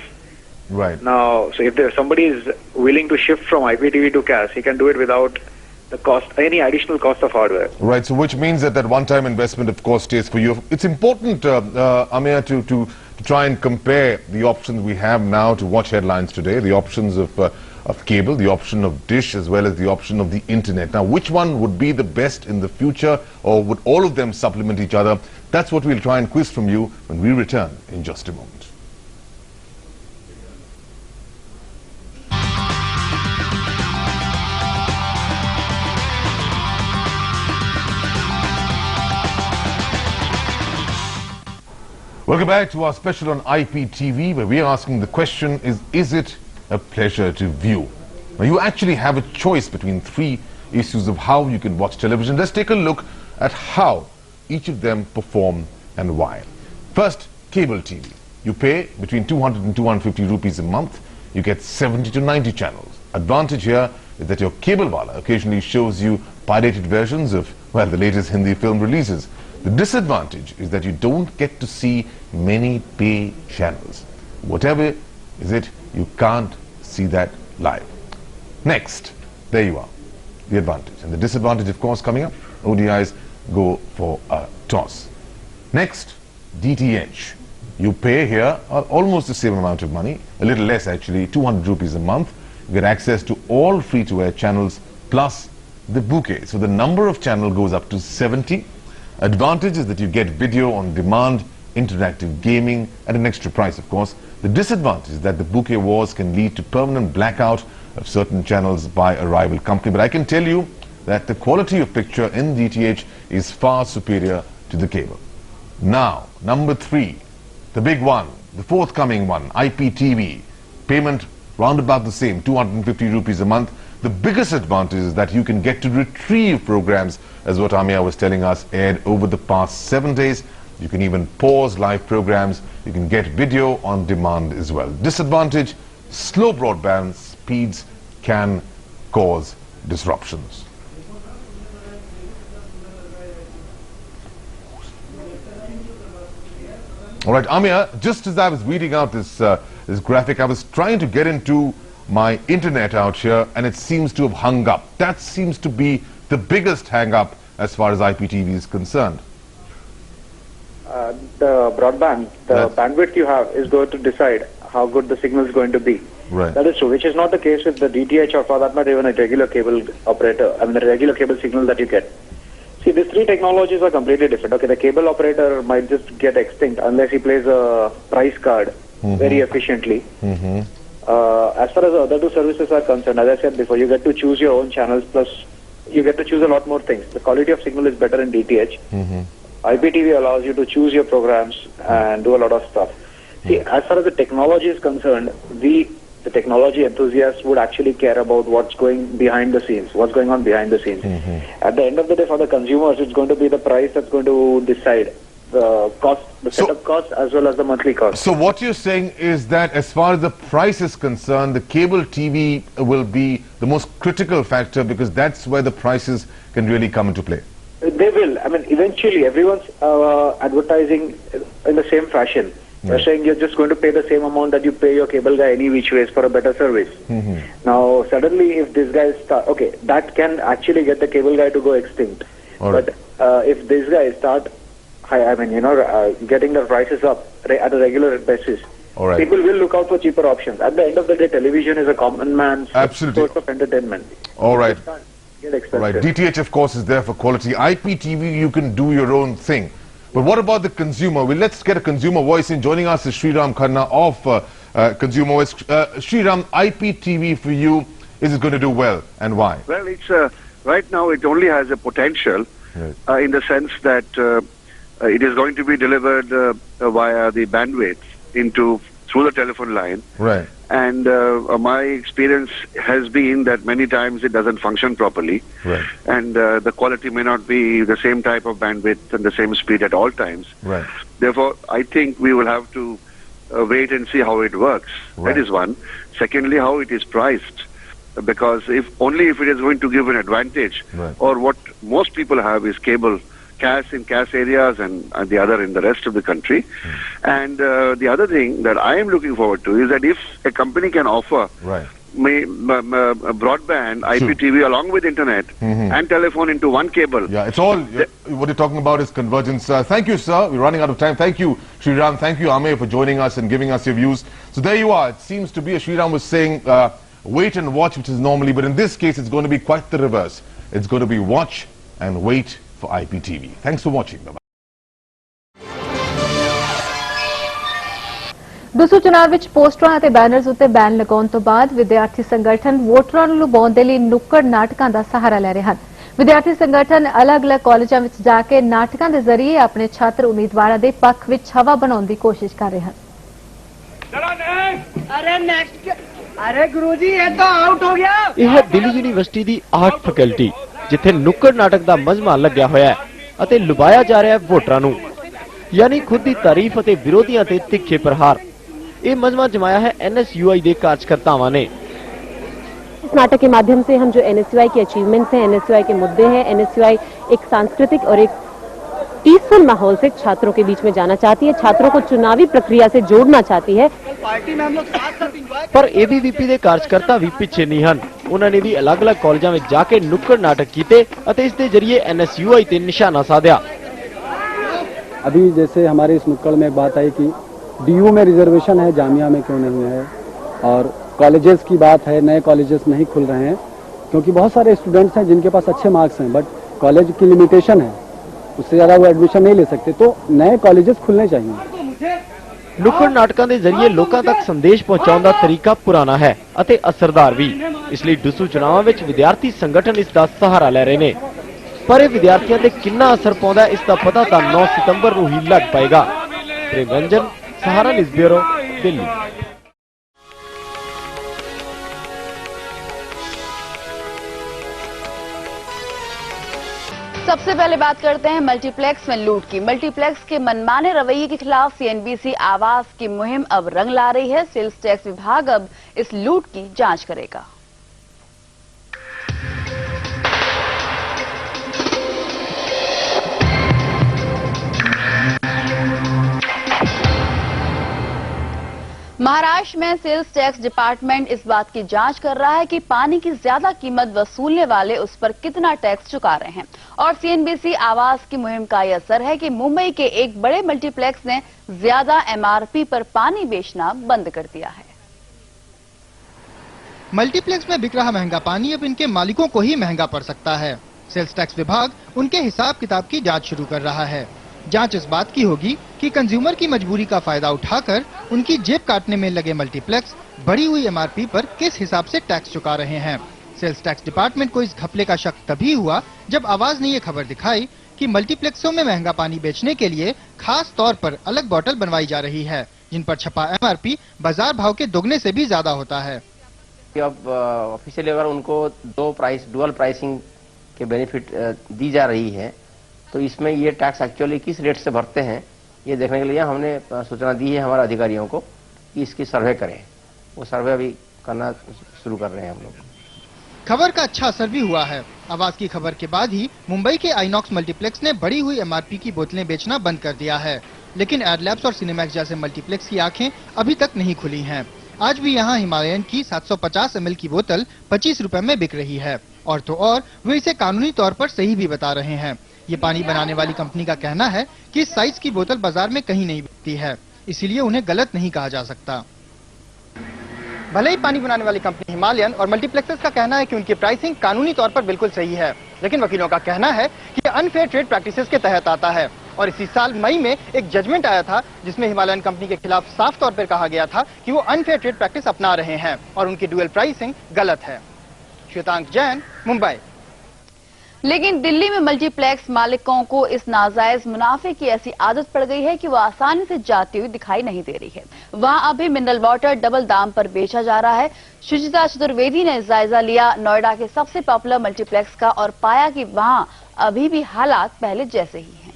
Right. Now, so if somebody is willing to shift from IPTV to CAS, he can do it without the cost, any additional cost of hardware. Right, so which means that that one-time investment, of course, stays for you. It's important, Amir, to try and compare the options we have now to watch headlines today, the options of cable, the option of dish, as well as the option of the internet. Now, which one would be the best in the future, or would all of them supplement each other? That's what we'll try and quiz from you when we return in just a moment. Welcome back to our special on IPTV, where we are asking the question is it a pleasure to view? Now, you actually have a choice between three issues of how you can watch television. Let's take a look at how each of them perform and why. First, cable TV. You pay between 200 and 250 rupees a month. You get 70 to 90 channels. Advantage here is that your cable wala occasionally shows you pirated versions of, well, the latest Hindi film releases. The disadvantage is that you don't get to see many pay channels. Whatever is it, you can't see that live. Next, there you are, the advantage. And the disadvantage, of course, coming up, ODIs go for a toss. Next, DTH. You pay here almost the same amount of money, a little less actually, 200 rupees a month. You get access to all free-to-air channels plus the bouquet. So the number of channels goes up to 70. Advantage is that you get video on demand, interactive gaming at an extra price, of course. The disadvantage is that the bouquet wars can lead to permanent blackout of certain channels by a rival company. But I can tell you that the quality of picture in DTH is far superior to the cable. Now, number 3, the big one, the forthcoming one, IPTV. Payment round about the same, 250 rupees a month. The biggest advantage is that you can get to retrieve programs, as what Amir was telling us, aired over the past 7 days. You can even pause live programs. You can get video on demand as well. Disadvantage, slow broadband speeds can cause disruptions. All right, Amir, just as I was reading out this graphic, I was trying to get into my internet out here, and it seems to have hung up. That seems to be the biggest hang up as far as IPTV is concerned. The broadband, the bandwidth you have is going to decide how good the signal is going to be. Right. That is true, which is not the case with the DTH or for that matter even a regular cable operator, I mean the regular cable signal that you get. See, these three technologies are completely different. Okay, the cable operator might just get extinct unless he plays a price card very efficiently. As far as the other two services are concerned, as I said before, you get to choose your own channels, plus you get to choose a lot more things. The quality of signal is better in DTH. IPTV allows you to choose your programs and do a lot of stuff. See, as far as the technology is concerned, the technology enthusiasts would actually care about what's going behind the scenes, what's going on behind the scenes. At the end of the day, for the consumers, it's going to be the price that's going to decide the cost, the setup cost, as well as the monthly cost. So what you're saying is that as far as the price is concerned, the cable TV will be the most critical factor, because that's where the prices can really come into play. They will. I mean, eventually, everyone's advertising in the same fashion. They're saying you're just going to pay the same amount that you pay your cable guy any which ways for a better service. Now, suddenly, if this guy start, okay, that can actually get the cable guy to go extinct. But if these guys start, getting their prices up at a regular basis, people will look out for cheaper options. At the end of the day, television is a common man's source of entertainment. All right. Get expensive. Right. DTH, of course, is there for quality. IPTV, you can do your own thing. But what about the consumer? Well, let's get a consumer voice in. Joining us is Sriram Khanna of consumer voice. Sriram, IPTV for you, is it going to do well, and why? Well, it's right now it only has a potential in the sense that it is going to be delivered via the bandwidth through the telephone line. Right. And my experience has been that many times it doesn't function properly. Right. And the quality may not be the same type of bandwidth and the same speed at all times. Right. Therefore, I think we will have to wait and see how it works. Right. That is one. Secondly, how it is priced. Because if it is going to give an advantage, or what most people have is cable, cash in cash areas and the other in the rest of the country. And the other thing that I am looking forward to is that if a company can offer broadband, IPTV along with internet and telephone into one cable. Yeah, it's all, what you're talking about is convergence. Thank you, sir. We're running out of time. Thank you, Sriram. Thank you, Ame, for joining us and giving us your views. So there you are. It seems to be, as Sriram was saying, wait and watch, which is normally, but in this case, it's going to be quite the reverse. It's going to be watch and wait for IPTV. Thanks for watching. Bye-bye. ਦੂਸਰੇ ਚੁਣਾਵ ਵਿੱਚ ਪੋਸਟਰਾਂ ਅਤੇ banners ਉੱਤੇ ban ਲਗਾਉਣ ਤੋਂ ਬਾਅਦ ਵਿਦਿਆਰਥੀ ਸੰਗਠਨ ਵੋਟਰਾਂ ਨੂੰ ਲੁਭਾਉਣ ਦੇ ਲਈ ਨੁੱਕੜ ਨਾਟਕਾਂ ਦਾ ਸਹਾਰਾ ਲੈ ਰਹੇ ਹਨ। ਵਿਦਿਆਰਥੀ ਸੰਗਠਨ ਅਲੱਗ-ਅਲੱਗ ਕਾਲਜਾਂ ਵਿੱਚ ਜਾ ਕੇ ਨਾਟਕਾਂ ਦੇ ਜ਼ਰੀਏ ਆਪਣੇ ਛਾਤਰ ਉਮੀਦਵਾਰਾਂ ਦੇ ਪੱਖ ਵਿੱਚ ਹਵਾ ਬਣਾਉਣ ਦੀ ਕੋਸ਼ਿਸ਼ ਕਰ ਰਹੇ ਹਨ। ਅਰੇ ਗੁਰੂ ਜੀ ਇਹ ਤਾਂ ਆਊਟ ਹੋ ਗਿਆ। ਇਹ ਦਿੱਲੀ ਯੂਨੀਵਰਸਿਟੀ ਦੀ ਆਰਟ ਫੈਕਲਟੀ ਜਿੱਥੇ ਨੁੱਕੜ ਨਾਟਕ ਦਾ ਮਜ਼ਮਾ ਲੱਗਿਆ ਹੋਇਆ ਹੈ ਅਤੇ ਲੁਭਾਇਆ ਜਾ ਰਿਹਾ ਹੈ ਵੋਟਰਾਂ ਨੂੰ, ਯਾਨੀ ਖੁਦ ਦੀ ਤਾਰੀਫ ਅਤੇ ਵਿਰੋਧੀਆਂ ਤੇ ਤਿੱਖੇ ਪ੍ਰਹਾਰ। ये मजमा जमाया है NSUI ਦੇ कार्यकर्ताओं ने। इस नाटक के माध्यम से हम जो NSUI की अचीवमेंट्स हैं, NSUI के मुद्दे हैं, NSUI एक सांस्कृतिक और एक पीसफुल माहौल से छात्रों के बीच में जाना चाहती है, छात्रों को चुनावी प्रक्रिया से जोड़ना चाहती है। पर ABVP ਦੇ कार्यकर्ता भी पीछे नहीं ਹਨ। ਉਹਨਾਂ ਨੇ ਵੀ ਅਲੱਗ-ਅਲੱਗ ਕਾਲਜਾਂ ਵਿੱਚ ਜਾ ਕੇ ਨੁੱਕੜ ਨਾਟਕ ਕੀਤੇ ਅਤੇ ਇਸ ਦੇ ਜ਼ਰੀਏ NSUI ਤੇ ਨਿਸ਼ਾਨਾ ਸਾਧਿਆ। अभी जैसे हमारे इस नुक्कड़ में बात आई कि DU में रिजर्वेशन है, जामिया में क्यों नहीं है, और कॉलेजेस की बात है, नए कॉलेजेस नहीं खुल रहे हैं क्योंकि बहुत सारे स्टूडेंट्स हैं जिनके पास अच्छे मार्क्स हैं बट कॉलेज की लिमिटेशन है, उससे ज़्यादा वो एडमिशन नहीं ले सकते, तो नए कॉलेजेस खुलने चाहिए। ਨੁੱਕੜ ਨਾਟਕਾਂ ਦੇ ਜ਼ਰੀਏ ਲੋਕਾਂ ਤੱਕ ਸੰਦੇਸ਼ ਪਹੁੰਚਾਉਣ ਦਾ ਤਰੀਕਾ ਪੁਰਾਣਾ ਹੈ ਅਤੇ ਅਸਰਦਾਰ ਵੀ, ਇਸ ਲਈ ਡੂਸੂ ਚੁਣਾਵਾਂ ਵਿੱਚ ਵਿਦਿਆਰਥੀ ਸੰਗਠਨ ਇਸ ਦਾ ਸਹਾਰਾ ਲੈ ਰਹੇ ਨੇ। ਪਰ ਇਹ ਵਿਦਿਆਰਥੀਆਂ ਤੇ ਕਿੰਨਾ ਅਸਰ ਪਾਉਂਦਾ ਇਸ ਦਾ ਪਤਾ ਤਾਂ 9 ਸਤੰਬਰ ਨੂੰ ਹੀ ਲੱਗ ਪਾਏਗਾ। ਪ੍ਰੇਮ ਰੰਜਨ, सहारा न्यूज़ ब्यूरो, दिल्ली। सबसे पहले बात करते हैं मल्टीप्लेक्स में लूट की। मल्टीप्लेक्स के मनमाने रवैये के खिलाफ CNBC आवास की मुहिम अब रंग ला रही है। सेल्स टैक्स विभाग अब इस लूट की जांच करेगा। महाराष्ट्र में सेल्स टैक्स डिपार्टमेंट इस बात की जांच कर रहा है कि पानी की ज्यादा कीमत वसूलने वाले उस पर कितना टैक्स चुका रहे हैं। और CNBC आवास की मुहिम का यह असर है कि मुंबई के एक बड़े मल्टीप्लेक्स ने ज्यादा MRP पर पानी बेचना बंद कर दिया है। मल्टीप्लेक्स में बिक रहा महंगा पानी अब इनके मालिकों को ही महंगा पड़ सकता है। सेल्स टैक्स विभाग उनके हिसाब किताब की जांच शुरू कर रहा है। जांच इस बात की होगी कि कंज्यूमर की मजबूरी का फायदा उठाकर उनकी जेब काटने में लगे मल्टीप्लेक्स बढ़ी हुई MRP पर किस हिसाब से टैक्स चुका रहे हैं। सेल्स टैक्स डिपार्टमेंट को इस घपले का शक तभी हुआ जब आवाज ने ये खबर दिखाई कि मल्टीप्लेक्सों में महंगा पानी बेचने के लिए खास तौर पर अलग बोतल बनवाई जा रही है, जिन पर छपा MRP बाजार भाव के दोगुने से भी ज्यादा होता है। अब ऑफिशियली अगर उनको डुअल प्राइसिंग के बेनिफिट दी जा रही है तो इसमें ये टैक्स एक्चुअली किस रेट से भरते हैं ये देखने के लिए हमने सूचना दी है हमारे अधिकारियों को कि इसकी सर्वे करें। वो सर्वे अभी करना शुरू कर रहे हैं हम लोग। खबर का अच्छा असर भी हुआ है। आवाज की खबर के बाद ही मुंबई के आइनॉक्स मल्टीप्लेक्स ने बढ़ी हुई MRP की बोतलें बेचना बंद कर दिया है, लेकिन एडलैब्स और सिनेमैक्स जैसे मल्टीप्लेक्स की आंखें अभी तक नहीं खुली हैं। आज भी यहाँ हिमालयन की 750 ml की बोतल 25 रुपए में बिक रही है, और तो और वे इसे कानूनी तौर पर सही भी बता रहे हैं। ये पानी बनाने वाली कंपनी का कहना है कि इस साइज की बोतल बाजार में कहीं नहीं बिकती है, इसीलिए उन्हें गलत नहीं कहा जा सकता। भले ही पानी बनाने वाली कंपनी हिमालयन और मल्टीप्लेक्सेस का कहना है कि उनकी प्राइसिंग कानूनी तौर पर बिल्कुल सही है, लेकिन वकीलों का कहना है कि अनफेयर ट्रेड प्रैक्टिसेस के तहत आता है। और इसी साल मई में एक जजमेंट आया था जिसमें हिमालयन कंपनी के खिलाफ साफ तौर पर कहा गया था कि वो अनफेयर ट्रेड प्रैक्टिस अपना रहे हैं और उनकी ड्यूअल प्राइसिंग गलत है। श्वेतांक जैन, मुंबई। लेकिन दिल्ली में मल्टीप्लेक्स मालिकों को इस नाजायज मुनाफे की ऐसी आदत पड़ गई है कि वो आसानी से जाती हुई दिखाई नहीं दे रही है। वहां अभी मिनरल वाटर डबल दाम पर बेचा जा रहा है। शुचिता चतुर्वेदी ने जायजा लिया नोएडा के सबसे पॉपुलर मल्टीप्लेक्स का और पाया कि वहां अभी भी हालात पहले जैसे ही हैं।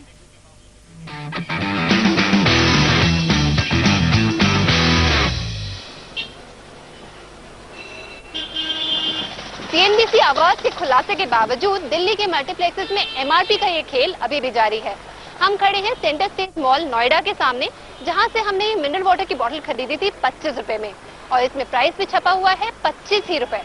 सीएनबीसी आवाज के खुलासे के बावजूद दिल्ली के मल्टीप्लेक्सेस में एमआरपी का ये खेल अभी भी जारी है। हम खड़े हैं सेंटर स्टेज मॉल नोएडा के सामने, जहां से हमने ये मिनरल वाटर की बोतल खरीदी थी 25 रुपए में और इसमें प्राइस भी छपा हुआ है 25 ही रुपए।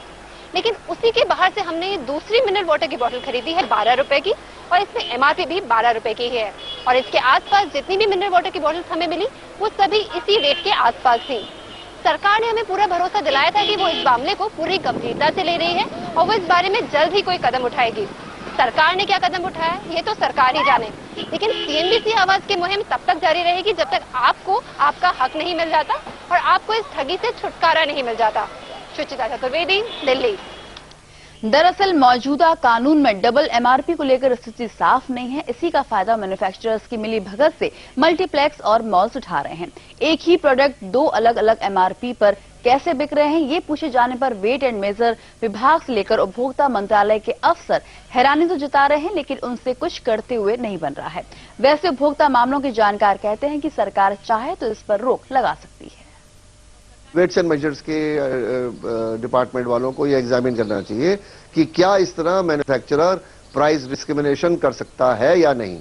लेकिन उसी के बाहर से हमने ये दूसरी मिनरल वाटर की बोतल खरीदी है 12 रुपए की और इसमें एमआरपी भी 12 रुपए की ही है और इसके आसपास जितनी भी मिनरल वाटर की बोतल हमें मिली वो सभी इसी रेट के आसपास थी। सरकार ने हमें पूरा भरोसा दिलाया था कि वो इस मामले को पूरी गंभीरता से ले रही है और वो इस बारे में जल्द ही कोई कदम उठाएगी। सरकार ने क्या कदम उठाया ये तो सरकार ही जाने, लेकिन सीएनबीसी आवाज की मुहिम तब तक जारी रहेगी जब तक आपको आपका हक नहीं मिल जाता और आपको इस ठगी से छुटकारा नहीं मिल जाता। शुचिता चतुर्वेदी, दिल्ली। दरअसल मौजूदा कानून में डबल एमआरपी को लेकर स्थिति साफ नहीं है। इसी का फायदा मैन्युफैक्चरर्स की मिली भगत से मल्टीप्लेक्स और मॉल्स उठा रहे हैं। एक ही प्रोडक्ट दो अलग अलग एमआरपी पर कैसे बिक रहे हैं ये पूछे जाने पर वेट एंड मेजर विभाग से लेकर उपभोक्ता मंत्रालय के अफसर हैरानी तो जता रहे हैं, लेकिन उनसे कुछ करते हुए नहीं बन रहा है। वैसे उपभोक्ता मामलों के जानकार कहते हैं कि सरकार चाहे तो इस पर रोक लगा सकती है। वेट्स एंड मेजर्स के डिपार्टमेंट वालों को यह एग्जामिन करना चाहिए कि क्या इस तरह मैन्युफैक्चरर प्राइस डिस्क्रिमिनेशन कर सकता है या नहीं,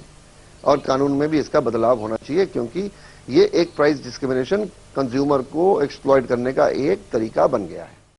और कानून में भी इसका बदलाव होना चाहिए, क्योंकि ये एक प्राइस डिस्क्रिमिनेशन कंज्यूमर को एक्सप्लॉइट करने का एक तरीका बन गया है।